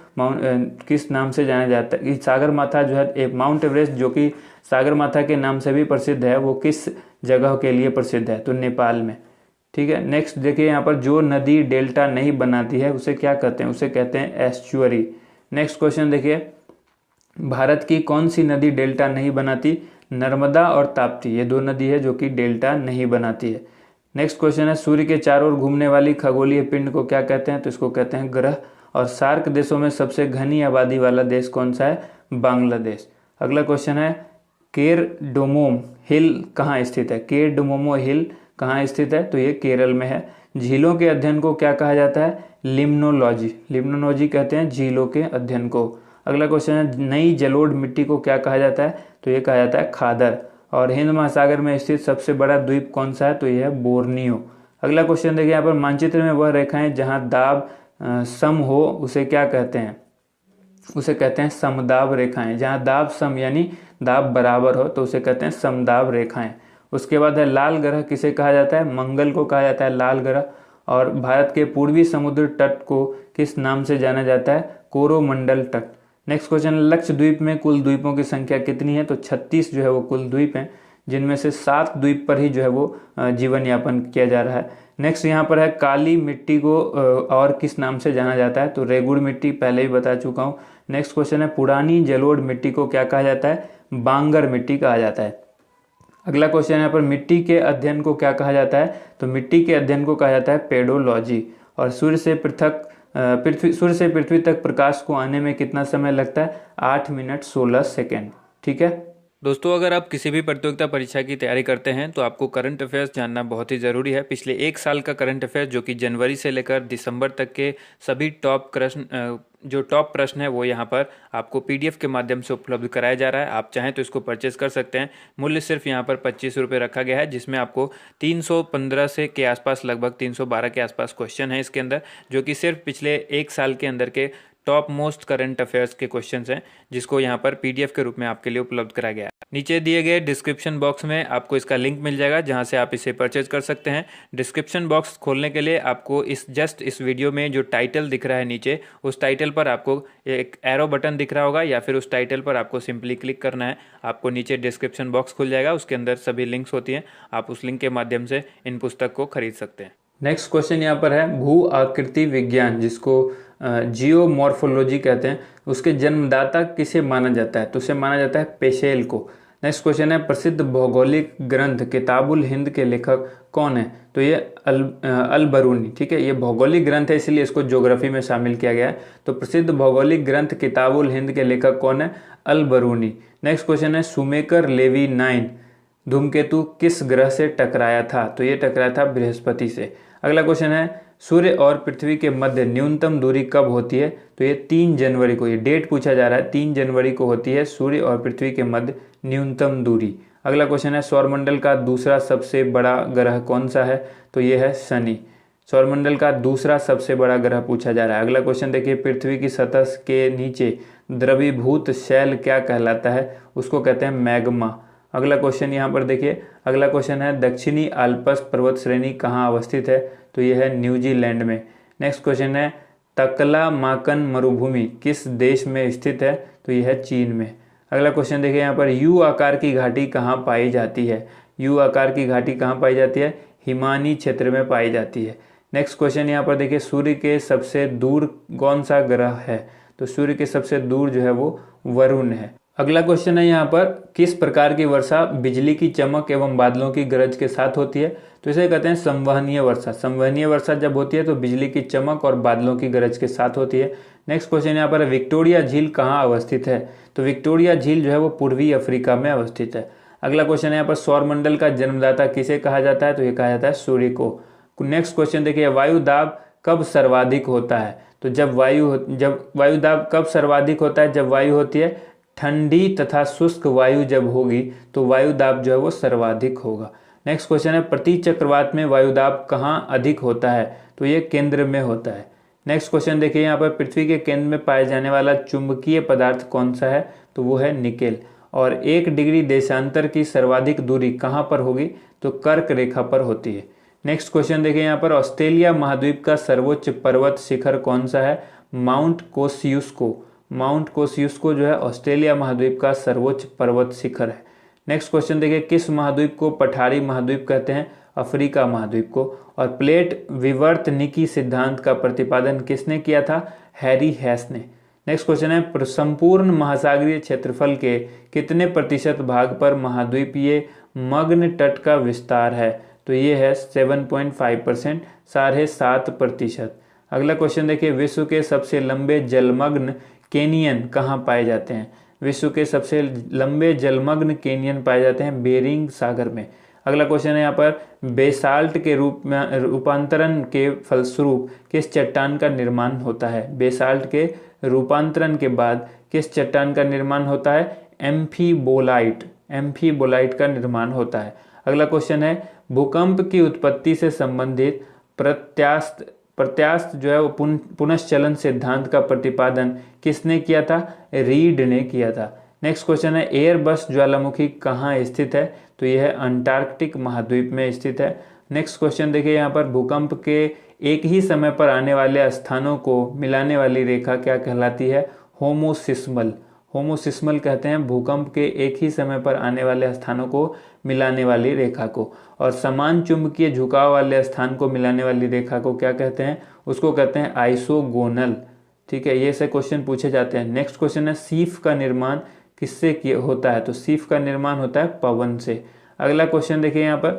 किस नाम से जाना जाता है, सागर माथा जो है एक माउंट एवरेस्ट जो कि सागर माथा के नाम से भी प्रसिद्ध है, वो किस जगह के लिए प्रसिद्ध है, तो नेपाल में। ठीक है, नेक्स्ट देखिए यहाँ पर जो नदी डेल्टा नहीं बनाती है उसे क्या कहते हैं, उसे कहते हैं एस्चुअरी। नेक्स्ट क्वेश्चन देखिए भारत की कौन सी नदी डेल्टा नहीं बनाती, नर्मदा और ताप्ती, ये दो नदी है जो कि डेल्टा नहीं बनाती है। नेक्स्ट क्वेश्चन है सूर्य के चारों ओर घूमने वाली खगोलीय पिंड को क्या कहते हैं, तो इसको कहते हैं ग्रह। और सार्क देशों में सबसे घनी आबादी वाला देश कौन सा है, बांग्लादेश। अगला क्वेश्चन है केरडोमोम हिल कहाँ स्थित है, केरडोमोमो हिल कहाँ स्थित है, तो ये केरल में है। झीलों के अध्ययन को क्या कहा जाता है, लिम्नोलॉजी, लिम्नोलॉजी कहते हैं झीलों के अध्ययन को। अगला क्वेश्चन है नई जलोढ़ मिट्टी को क्या कहा जाता है, तो ये कहा जाता है खादर। और हिंद महासागर में स्थित सबसे बड़ा द्वीप कौन सा है, तो यह है बोर्नियो। अगला क्वेश्चन देखिए यहाँ पर मानचित्र में वह रेखाएं जहां दाब सम हो उसे क्या कहते हैं, उसे कहते हैं समदाब रेखाएं। जहां दाब सम यानी दाब बराबर हो तो उसे कहते हैं समदाब रेखाएं। उसके बाद है लाल ग्रह किसे कहा जाता है, मंगल को कहा जाता है लाल ग्रह। और भारत के पूर्वी समुद्र तट को किस नाम से जाना जाता है, कोरोमंडल तट। नेक्स्ट क्वेश्चन लक्षद्वीप में कुल द्वीपों की संख्या कितनी है, तो 36 जो है वो कुल द्वीप हैं, जिनमें से 7 द्वीप पर ही जो है वो जीवन यापन किया जा रहा है। नेक्स्ट यहाँ पर है काली मिट्टी को और किस नाम से जाना जाता है, तो रेगुड़ मिट्टी, पहले ही बता चुका हूँ। नेक्स्ट क्वेश्चन है पुरानी जलोढ़ मिट्टी को क्या कहा जाता है, बांगर मिट्टी कहा जाता है। अगला क्वेश्चन यहाँ पर मिट्टी के अध्ययन को क्या कहा जाता है, तो मिट्टी के अध्ययन को कहा जाता है पेडोलॉजी। और सूर्य से पृथ्वी तक प्रकाश को आने में कितना समय लगता है, 8 मिनट 16 सेकेंड। ठीक है दोस्तों, अगर आप किसी भी प्रतियोगिता परीक्षा की तैयारी करते हैं तो आपको करंट अफेयर्स जानना बहुत ही ज़रूरी है। पिछले 1 साल का करंट अफेयर्स जो कि जनवरी से लेकर दिसंबर तक के सभी टॉप प्रश्न है वो यहाँ पर आपको PDF के माध्यम से उपलब्ध कराया जा रहा है। आप चाहें तो इसको परचेज कर सकते हैं। मूल्य सिर्फ यहाँ पर 25 रुपये रखा गया है, जिसमें आपको 315 से के आसपास, लगभग 312 के आसपास क्वेश्चन है इसके अंदर, जो कि सिर्फ पिछले 1 साल के अंदर के टॉप मोस्ट करंट अफेयर्स के क्वेश्चंस हैं, जिसको यहाँ पर PDF के रूप में आपके लिए उपलब्ध कराया गया है। नीचे दिए गए डिस्क्रिप्शन बॉक्स में आपको इसका लिंक मिल जाएगा, जहाँ से आप इसे परचेज कर सकते हैं। डिस्क्रिप्शन बॉक्स खोलने के लिए आपको इस वीडियो में जो टाइटल दिख रहा है नीचे, उस टाइटल पर आपको एक एरो बटन दिख रहा होगा, या फिर उस टाइटल पर आपको सिंपली क्लिक करना है। आपको नीचे डिस्क्रिप्शन बॉक्स खुल जाएगा, उसके अंदर सभी लिंक्स होती हैं। आप उस लिंक के माध्यम से इन पुस्तक को खरीद सकते हैं। नेक्स्ट क्वेश्चन यहाँ पर है भू आकृति विज्ञान, जिसको जियोमॉर्फोलॉजी कहते हैं, उसके जन्मदाता किसे माना जाता है, तो उसे माना जाता है पेशेल को। नेक्स्ट क्वेश्चन है प्रसिद्ध भौगोलिक ग्रंथ किताबुल हिंद के लेखक कौन है, तो ये अल बरूनी। ठीक है, ये भौगोलिक ग्रंथ है इसलिए इसको ज्योग्राफी में शामिल किया गया है। तो प्रसिद्ध भौगोलिक ग्रंथ किताबुल हिंद के लेखक कौन है, अल बरूनी। नेक्स्ट क्वेश्चन है शुमेकर लेवी 9 धूमकेतु किस ग्रह से टकराया था, तो ये टकराया था बृहस्पति से। अगला क्वेश्चन है सूर्य और पृथ्वी के मध्य न्यूनतम दूरी कब होती है, तो ये 3 जनवरी को, ये डेट पूछा जा रहा है, 3 जनवरी को होती है सूर्य और पृथ्वी के मध्य न्यूनतम दूरी। अगला क्वेश्चन है सौरमंडल का दूसरा सबसे बड़ा ग्रह कौन सा है, तो ये है शनि। सौरमंडल का दूसरा सबसे बड़ा ग्रह पूछा जा रहा है। अगला क्वेश्चन देखिए पृथ्वी की सतह के नीचे द्रवीभूत शैल क्या कहलाता है, उसको कहते हैं मैग्मा। अगला क्वेश्चन यहाँ पर देखिए, अगला क्वेश्चन है दक्षिणी आल्प्स पर्वत श्रेणी कहाँ अवस्थित है, तो यह है न्यूजीलैंड में। नेक्स्ट क्वेश्चन है तकलामाकन मरुभूमि किस देश में स्थित है, तो यह है चीन में। अगला क्वेश्चन देखिए यहाँ पर यू आकार की घाटी कहाँ पाई जाती है, यू आकार की घाटी कहाँ पाई जाती है, हिमानी क्षेत्र में पाई जाती है। नेक्स्ट क्वेश्चन यहाँ पर देखिए सूर्य के सबसे दूर कौन सा ग्रह है, तो सूर्य के सबसे दूर जो है वो वरुण है। अगला क्वेश्चन है यहाँ पर किस प्रकार की वर्षा बिजली की चमक एवं बादलों की गरज के साथ होती है, तो इसे कहते हैं संवहनीय वर्षा। संवहनीय वर्षा जब होती है तो बिजली की चमक और बादलों की गरज के साथ होती है। नेक्स्ट क्वेश्चन यहाँ पर विक्टोरिया झील कहाँ अवस्थित है, तो विक्टोरिया झील जो है वो पूर्वी अफ्रीका में अवस्थित है। अगला क्वेश्चन है यहाँ पर सौरमंडल का जन्मदाता किसे कहा जाता है, तो ये कहा जाता है सूर्य को। नेक्स्ट क्वेश्चन देखिए वायु दाब कब सर्वाधिक होता है? तो जब वायु दाब कब सर्वाधिक होता है? जब वायु होती है ठंडी तथा शुष्क वायु जब होगी तो वायु दाब जो है वो सर्वाधिक होगा। नेक्स्ट क्वेश्चन है, प्रति चक्रवात में वायु दाब कहाँ अधिक होता है? तो ये केंद्र में होता है। नेक्स्ट क्वेश्चन देखिए यहाँ पर, पृथ्वी के केंद्र में पाया जाने वाला चुंबकीय पदार्थ कौन सा है? तो वो है निकेल। और 1 डिग्री देशांतर की सर्वाधिक दूरी कहाँ पर होगी? तो कर्क रेखा पर होती है। नेक्स्ट क्वेश्चन देखिए यहाँ पर, ऑस्ट्रेलिया महाद्वीप का सर्वोच्च पर्वत शिखर कौन सा है? माउंट कोसियुस्को। माउंट कोसियुस्को जो है ऑस्ट्रेलिया महाद्वीप का सर्वोच्च पर्वत शिखर है। नेक्स्ट क्वेश्चन देखिए, किस महाद्वीप को पठारी महाद्वीप कहते हैं? अफ्रीका महाद्वीप को। और प्लेट विवर्तनिकी सिद्धांत का प्रतिपादन किसने किया था? हैरी हेस ने। नेक्स्ट क्वेश्चन है, संपूर्ण महासागरीय क्षेत्रफल के कितने प्रतिशत भाग पर महाद्वीपीय मग्न तट का विस्तार है? तो ये है 7.5%, 7.5%। अगला क्वेश्चन देखिए, विश्व के सबसे लंबे जलमग्न केनियन कहाँ पाए जाते हैं? विश्व के सबसे लंबे जलमग्न केनियन पाए जाते हैं बेरिंग सागर में। अगला क्वेश्चन है यहाँ पर, बेसाल्ट के रूप में रूपांतरण के फलस्वरूप किस चट्टान का निर्माण होता है? बेसाल्ट के रूपांतरण के बाद किस चट्टान का निर्माण होता है? एम्फीबोलाइट। एम्फीबोलाइट का निर्माण होता है। अगला क्वेश्चन है, भूकंप की उत्पत्ति से संबंधित प्रत्यास्थ जो है वो पुनश्चलन सिद्धांत का प्रतिपादन किसने किया था? रीड ने किया था। नेक्स्ट क्वेश्चन है, एयरबस ज्वालामुखी कहाँ स्थित है? तो यह है अंटार्कटिक महाद्वीप में स्थित है। नेक्स्ट क्वेश्चन देखिए यहाँ पर, भूकंप के एक ही समय पर आने वाले स्थानों को मिलाने वाली रेखा क्या कहलाती है? होमोसिस्मल। होमोसिस्मल कहते हैं भूकंप के एक ही समय पर आने वाले स्थानों को मिलाने वाली रेखा को। और समान चुंबकीय झुकाव वाले स्थान को मिलाने वाली रेखा को क्या कहते हैं? उसको कहते हैं आइसोगोनल। ठीक है, ये से क्वेश्चन पूछे जाते हैं। नेक्स्ट क्वेश्चन है, सीफ का निर्माण किससे होता है? तो सीफ का निर्माण होता है पवन से। अगला क्वेश्चन देखिए यहाँ पर,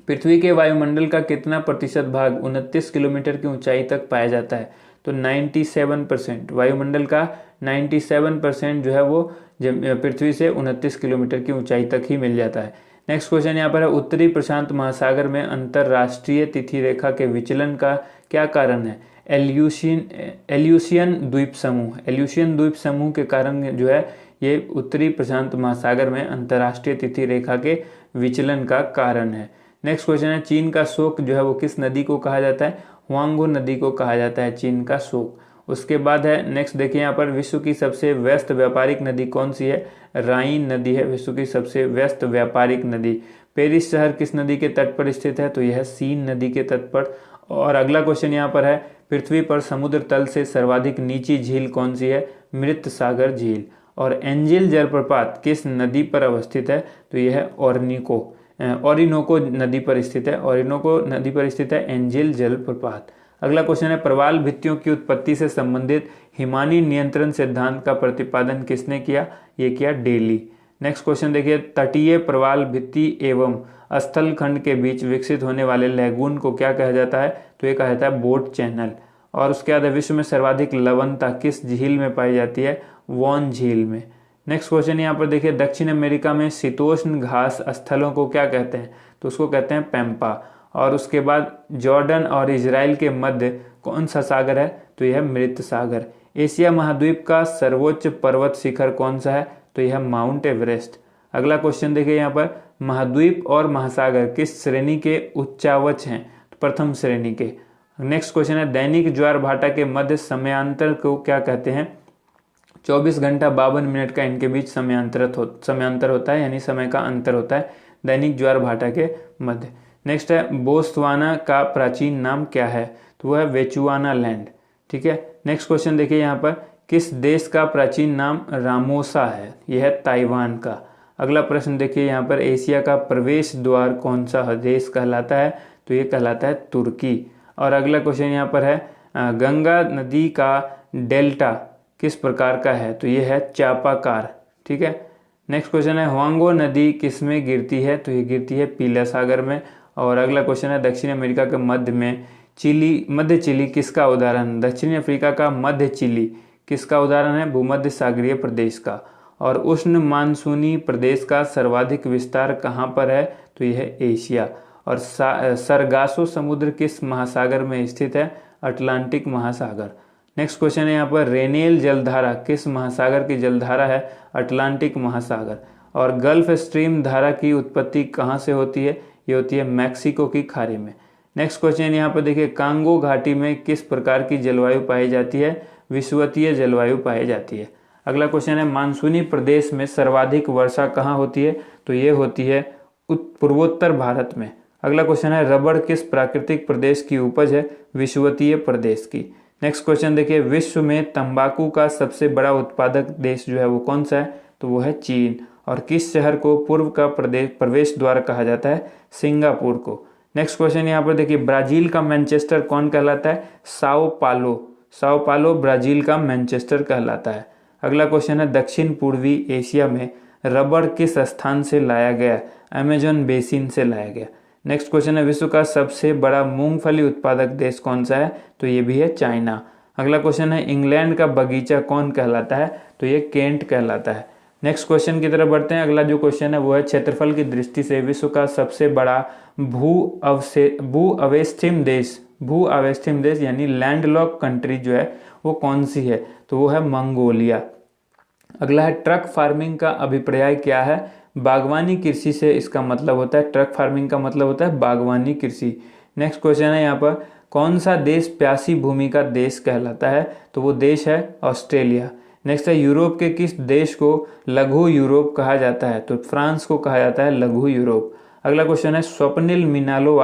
पृथ्वी के वायुमंडल का कितना प्रतिशत भाग 29 किलोमीटर की ऊंचाई तक पाया जाता है? तो 97%। वायुमंडल का 97% जो है वो पृथ्वी से 29 किलोमीटर की ऊंचाई तक ही मिल जाता है। नेक्स्ट क्वेश्चन यहाँ पर है, उत्तरी प्रशांत महासागर में अंतरराष्ट्रीय तिथि रेखा के विचलन का क्या कारण है? एल्यूशियन द्वीप समूह। एल्यूशियन द्वीप समूह के कारण जो है ये उत्तरी प्रशांत महासागर में अंतरराष्ट्रीय तिथि रेखा के विचलन का कारण है। नेक्स्ट क्वेश्चन है, चीन का शोक जो है वो किस नदी को कहा जाता है? हुआंगो नदी को कहा जाता है चीन का शोक। उसके बाद है, नेक्स्ट देखिए यहाँ पर, विश्व की सबसे व्यस्त व्यापारिक नदी कौन सी है? राइन नदी है विश्व की सबसे व्यस्त व्यापारिक नदी। पेरिस शहर किस नदी के तट पर स्थित है? तो यह सीन नदी के तट पर। और अगला क्वेश्चन यहाँ पर है, पृथ्वी पर समुद्र तल से सर्वाधिक नीची झील कौन सी है? मृत सागर झील। और एंजिल जलप्रपात किस नदी पर अवस्थित है? तो यह है ओरिनोको नदी पर स्थित है। ओरिनोको नदी पर स्थित है एंजिल जलप्रपात। अगला क्वेश्चन है, प्रवाल भित्तियों की उत्पत्ति से संबंधित हिमानी नियंत्रण सिद्धांत का प्रतिपादन किसने किया? ये किया डेली। नेक्स्ट क्वेश्चन देखिए, तटीय प्रवाल भित्ति एवं स्थल खंड के बीच विकसित होने वाले लैगून को क्या कहा जाता है? तो ये कहा जाता है बोट चैनल। और उसके बाद विश्व में सर्वाधिक लवणता किस झील में पाई जाती है? वॉन झील में। नेक्स्ट क्वेश्चन यहाँ पर देखिए, दक्षिण अमेरिका में शीतोष्ण घास स्थलों को क्या कहते हैं? तो उसको कहते हैं पैम्पा। और उसके बाद जॉर्डन और इजराइल के मध्य कौन सा सागर है? तो यह मृत सागर। एशिया महाद्वीप का सर्वोच्च पर्वत शिखर कौन सा है? तो यह माउंट एवरेस्ट। अगला क्वेश्चन देखिए यहाँ पर, महाद्वीप और महासागर किस श्रेणी के उच्चावच हैं? तो प्रथम श्रेणी के। नेक्स्ट क्वेश्चन है, दैनिक ज्वार भाटा के मध्य समयांतर को क्या कहते हैं? 24 घंटा 52 मिनट का इनके बीच समयांतर होता है, यानी समय का अंतर होता है दैनिक ज्वार भाटा के मध्य। नेक्स्ट है, बोत्सवाना का प्राचीन नाम क्या है? तो वह है वेचुआना लैंड। ठीक है, नेक्स्ट क्वेश्चन देखिए यहाँ पर, किस देश का प्राचीन नाम रामोसा है? यह है ताइवान का। अगला प्रश्न देखिए यहाँ पर, एशिया का प्रवेश द्वार कौन सा देश कहलाता है? तो ये कहलाता है तुर्की। और अगला क्वेश्चन यहाँ पर है, गंगा नदी का डेल्टा किस प्रकार का है? तो ये है चापाकार। ठीक है, नेक्स्ट क्वेश्चन है, हुआंगो नदी किस में गिरती है? तो ये गिरती है पीला सागर में। और अगला क्वेश्चन है, दक्षिण अमेरिका के मध्य में मध्य चिली किसका उदाहरण? दक्षिणी अफ्रीका का मध्य चिली किसका उदाहरण है? भूमध्य सागरीय प्रदेश का। और उष्ण मानसूनी प्रदेश का सर्वाधिक विस्तार कहाँ पर है? तो यह है एशिया। और सरगासो समुद्र किस महासागर में स्थित है? अटलांटिक महासागर। नेक्स्ट क्वेश्चन है यहाँ पर, रेनेल जलधारा किस महासागर की जलधारा है? अटलांटिक महासागर। और गल्फ स्ट्रीम धारा की उत्पत्ति कहाँ से होती है? ये होती है मैक्सिको की खाड़ी में। नेक्स्ट क्वेश्चन यहाँ पर देखिए, कांगो घाटी में किस प्रकार की जलवायु पाई जाती है? विषुवतीय जलवायु पाई जाती है। अगला क्वेश्चन है, मानसूनी प्रदेश में सर्वाधिक वर्षा कहाँ होती है? तो ये होती है पूर्वोत्तर भारत में। अगला क्वेश्चन है, रबड़ किस प्राकृतिक प्रदेश की उपज है? विषुवतीय प्रदेश की। नेक्स्ट क्वेश्चन देखिए, विश्व में तंबाकू का सबसे बड़ा उत्पादक देश जो है वो कौन सा है? तो वो है चीन। और किस शहर को पूर्व का प्रवेश द्वार कहा जाता है? सिंगापुर को। नेक्स्ट क्वेश्चन यहाँ पर देखिए, ब्राजील का मैनचेस्टर कौन कहलाता है? साओ पालो। साओ पालो ब्राजील का मैनचेस्टर कहलाता है। अगला क्वेश्चन है, दक्षिण पूर्वी एशिया में रबड़ किस स्थान से लाया गया? अमेजन बेसिन से लाया गया। नेक्स्ट क्वेश्चन है, विश्व का सबसे बड़ा मूंगफली उत्पादक देश कौन सा है? तो ये भी है चाइना। अगला क्वेश्चन है, इंग्लैंड का बगीचा कौन कहलाता है? तो ये केंट कहलाता है। नेक्स्ट क्वेश्चन की तरफ बढ़ते हैं। अगला जो क्वेश्चन है वो है, क्षेत्रफल की दृष्टि से विश्व का सबसे बड़ा भू अवेस्थिम देश यानी लैंडलॉक कंट्री जो है वो कौन सी है? तो वो है मंगोलिया। अगला है, ट्रक फार्मिंग का अभिप्राय क्या है? बागवानी कृषि से इसका मतलब होता है, ट्रक फार्मिंग का मतलब होता है बागवानी कृषि। नेक्स्ट क्वेश्चन है यहाँ पर, कौन सा देश प्यासी भूमि का देश कहलाता है? तो वो देश है ऑस्ट्रेलिया। नेक्स्ट है, यूरोप के किस देश को लघु यूरोप कहा जाता है? तो फ्रांस को कहा जाता है लघु यूरोप। अगला क्वेश्चन है, स्वप्निल मीनारों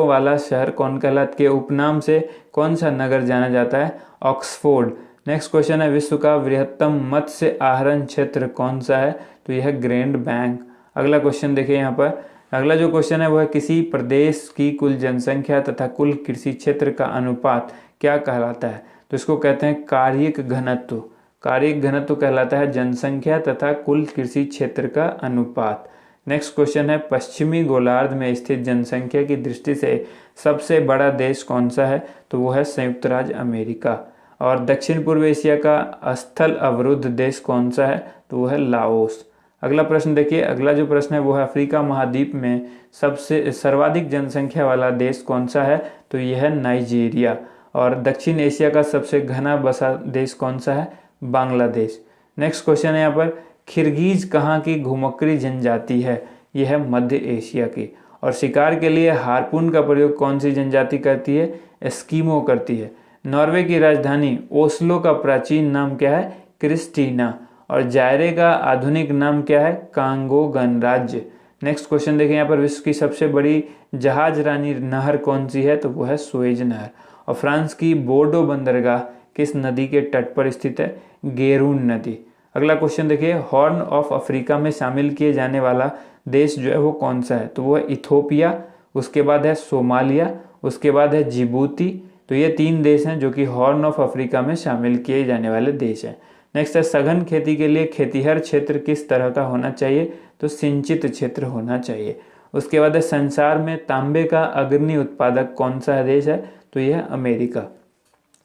वाला शहर कौन कहलाता के उपनाम से कौन सा नगर जाना जाता है? ऑक्सफोर्ड। नेक्स्ट क्वेश्चन है, विश्व का वृहत्तम मत्स्य आहरण क्षेत्र कौन सा है? तो यह है ग्रैंड बैंक। अगला क्वेश्चन देखिए यहाँ पर, अगला जो क्वेश्चन है वो है, किसी प्रदेश की कुल जनसंख्या तथा कुल कृषि क्षेत्र का अनुपात क्या कहलाता है? तो इसको कहते हैं कार्यिक घनत्व। कार्यिक घनत्व कहलाता है जनसंख्या तथा कुल कृषि क्षेत्र का अनुपात। नेक्स्ट क्वेश्चन है, पश्चिमी गोलार्ध में स्थित जनसंख्या की दृष्टि से सबसे बड़ा देश कौन सा है? तो वो है संयुक्त राज्य अमेरिका। और दक्षिण पूर्व एशिया का स्थल अवरुद्ध देश कौन सा है? तो वो है लाओस। अगला प्रश्न देखिए, अगला जो प्रश्न है वो है, अफ्रीका महाद्वीप में सबसे सर्वाधिक जनसंख्या वाला देश कौन सा है? तो यह है नाइजीरिया। और दक्षिण एशिया का सबसे घना बसा देश कौन सा है? बांग्लादेश। नेक्स्ट क्वेश्चन है यहाँ पर, किर्गिज कहाँ की घुमक्कड़ी जनजाति है? यह है मध्य एशिया की। और शिकार के लिए हार्पून का प्रयोग कौन सी जनजाति करती है? एस्किमो करती है। नॉर्वे की राजधानी ओस्लो का प्राचीन नाम क्या है? क्रिस्टीना। और जायरे का आधुनिक नाम क्या है? कांगो गणराज्य। नेक्स्ट क्वेश्चन देखें यहाँ पर, विश्व की सबसे बड़ी जहाज रानी नहर कौन सी है? तो वो है सुएज नहर। और फ्रांस की बोर्डो बंदरगाह किस नदी के तट पर स्थित है? गेरून नदी। अगला क्वेश्चन देखिए, हॉर्न ऑफ अफ्रीका में शामिल किए जाने वाला देश जो है वो कौन सा है? तो वो है इथोपिया, उसके बाद है सोमालिया, उसके बाद है जिबूती। तो ये 3 देश हैं जो कि हॉर्न ऑफ अफ्रीका में शामिल किए जाने वाले देश हैं। नेक्स्ट है, सघन खेती के लिए खेतिहर क्षेत्र किस तरह का होना चाहिए? तो सिंचित क्षेत्र होना चाहिए। उसके बाद है, संसार में तांबे का अग्रणी उत्पादक कौन सा देश है? तो यह है अमेरिका।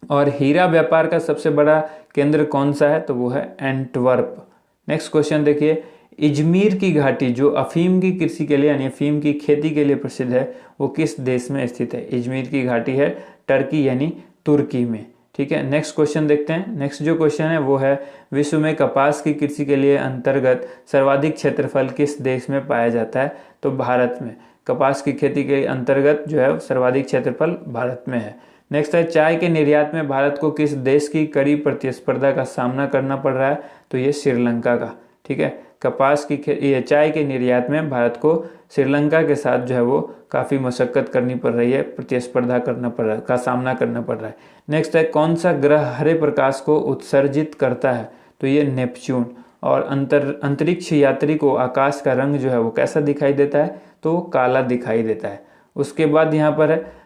और हीरा व्यापार का सबसे बड़ा केंद्र कौन सा है? तो वो है एंटवर्प। नेक्स्ट क्वेश्चन देखिए, इजमीर की घाटी जो अफीम की कृषि के लिए यानी अफीम की खेती के लिए प्रसिद्ध है वो किस देश में स्थित है? इजमीर की घाटी है टर्की यानी तुर्की में। ठीक है, नेक्स्ट क्वेश्चन देखते हैं। नेक्स्ट जो क्वेश्चन है वो है, विश्व में कपास की कृषि के लिए अंतर्गत सर्वाधिक क्षेत्रफल किस देश में पाया जाता है? तो भारत में। कपास की खेती के अंतर्गत जो है सर्वाधिक क्षेत्रफल भारत में है। नेक्स्ट है, चाय के निर्यात में भारत को किस देश की कड़ी प्रतिस्पर्धा का सामना करना पड़ रहा है? तो ये श्रीलंका का। ठीक है, कपास की चाय के निर्यात में भारत को श्रीलंका के साथ जो है वो काफ़ी मशक्कत करनी पड़ रही है, प्रतिस्पर्धा करना पड़ रहा है, का सामना करना पड़ रहा है। नेक्स्ट है, कौन सा ग्रह हरे प्रकाश को उत्सर्जित करता है? तो ये नेपच्यून। और अंतरिक्ष यात्री को आकाश का रंग जो है वो कैसा दिखाई देता है? तो काला दिखाई देता है। उसके बाद यहाँ पर है,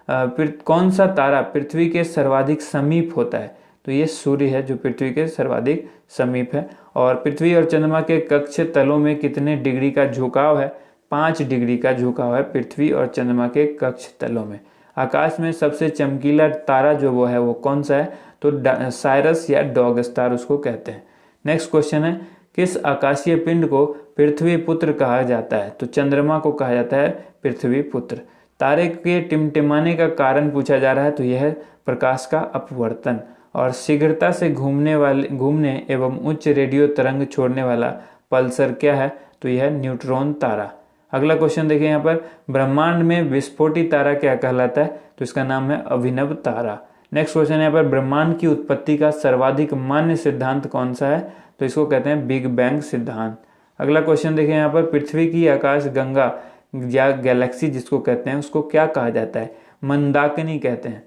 कौन सा तारा पृथ्वी के सर्वाधिक समीप होता है? तो ये सूर्य है जो पृथ्वी के सर्वाधिक समीप है। और पृथ्वी और चंद्रमा के कक्ष तलों में कितने डिग्री का झुकाव है? 5 डिग्री का झुकाव है पृथ्वी और चंद्रमा के कक्ष तलों में। आकाश में सबसे चमकीला तारा जो वो है वो कौन सा है? तो साइरस या डॉग स्टार उसको कहते हैं। नेक्स्ट क्वेश्चन है, किस आकाशीय पिंड को पृथ्वी पुत्र कहा जाता है? तो चंद्रमा को कहा जाता है पृथ्वी पुत्र। तारे के टिमटिमाने का कारण पूछा जा रहा है तो यह है प्रकाश का अपवर्तन। और शीघ्रता से घूमने एवं उच्च रेडियो तरंग छोड़ने वाला पल्सर क्या है तो यह है न्यूट्रॉन तारा। अगला क्वेश्चन देखिए यहाँ पर, ब्रह्मांड में विस्फोटी तारा क्या कहलाता है तो इसका नाम है अभिनव तारा। नेक्स्ट क्वेश्चन यहाँ पर, ब्रह्मांड की उत्पत्ति का सर्वाधिक मान्य सिद्धांत कौन सा है तो इसको कहते हैं बिग बैंग सिद्धांत। अगला क्वेश्चन देखिए यहाँ पर, पृथ्वी की आकाश गंगा या गैलेक्सी जिसको कहते हैं उसको क्या कहा जाता है, मंदाकिनी कहते हैं।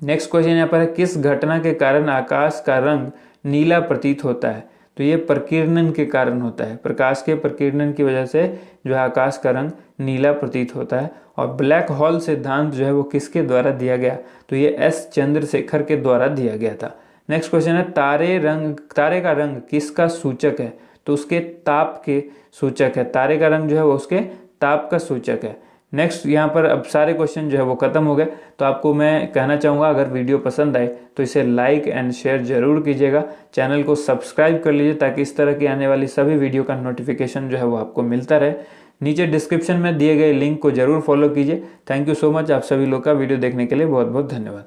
नेक्स्ट क्वेश्चन यहाँ पर है, किस घटना के कारण आकाश का रंग नीला प्रतीत होता है तो ये प्रकीर्णन के कारण होता है। प्रकाश के प्रकीर्णन की वजह से जो है आकाश का रंग नीला प्रतीत होता है। और ब्लैक होल सिद्धांत जो है वो किसके द्वारा दिया गया तो ये एस चंद्रशेखर के द्वारा दिया गया था। नेक्स्ट क्वेश्चन है, तारे का रंग किसका सूचक है तो उसके ताप के सूचक है। तारे का रंग जो है वो उसके ताप का सूचक है। नेक्स्ट यहाँ पर अब सारे क्वेश्चन जो है वो खत्म हो गए। तो आपको मैं कहना चाहूँगा अगर वीडियो पसंद आए तो इसे लाइक एंड शेयर जरूर कीजिएगा। चैनल को सब्सक्राइब कर लीजिए ताकि इस तरह की आने वाली सभी वीडियो का नोटिफिकेशन जो है वो आपको मिलता रहे। नीचे डिस्क्रिप्शन में दिए गए लिंक को जरूर फॉलो कीजिए। थैंक यू सो मच, आप सभी लोग का वीडियो देखने के लिए बहुत बहुत धन्यवाद।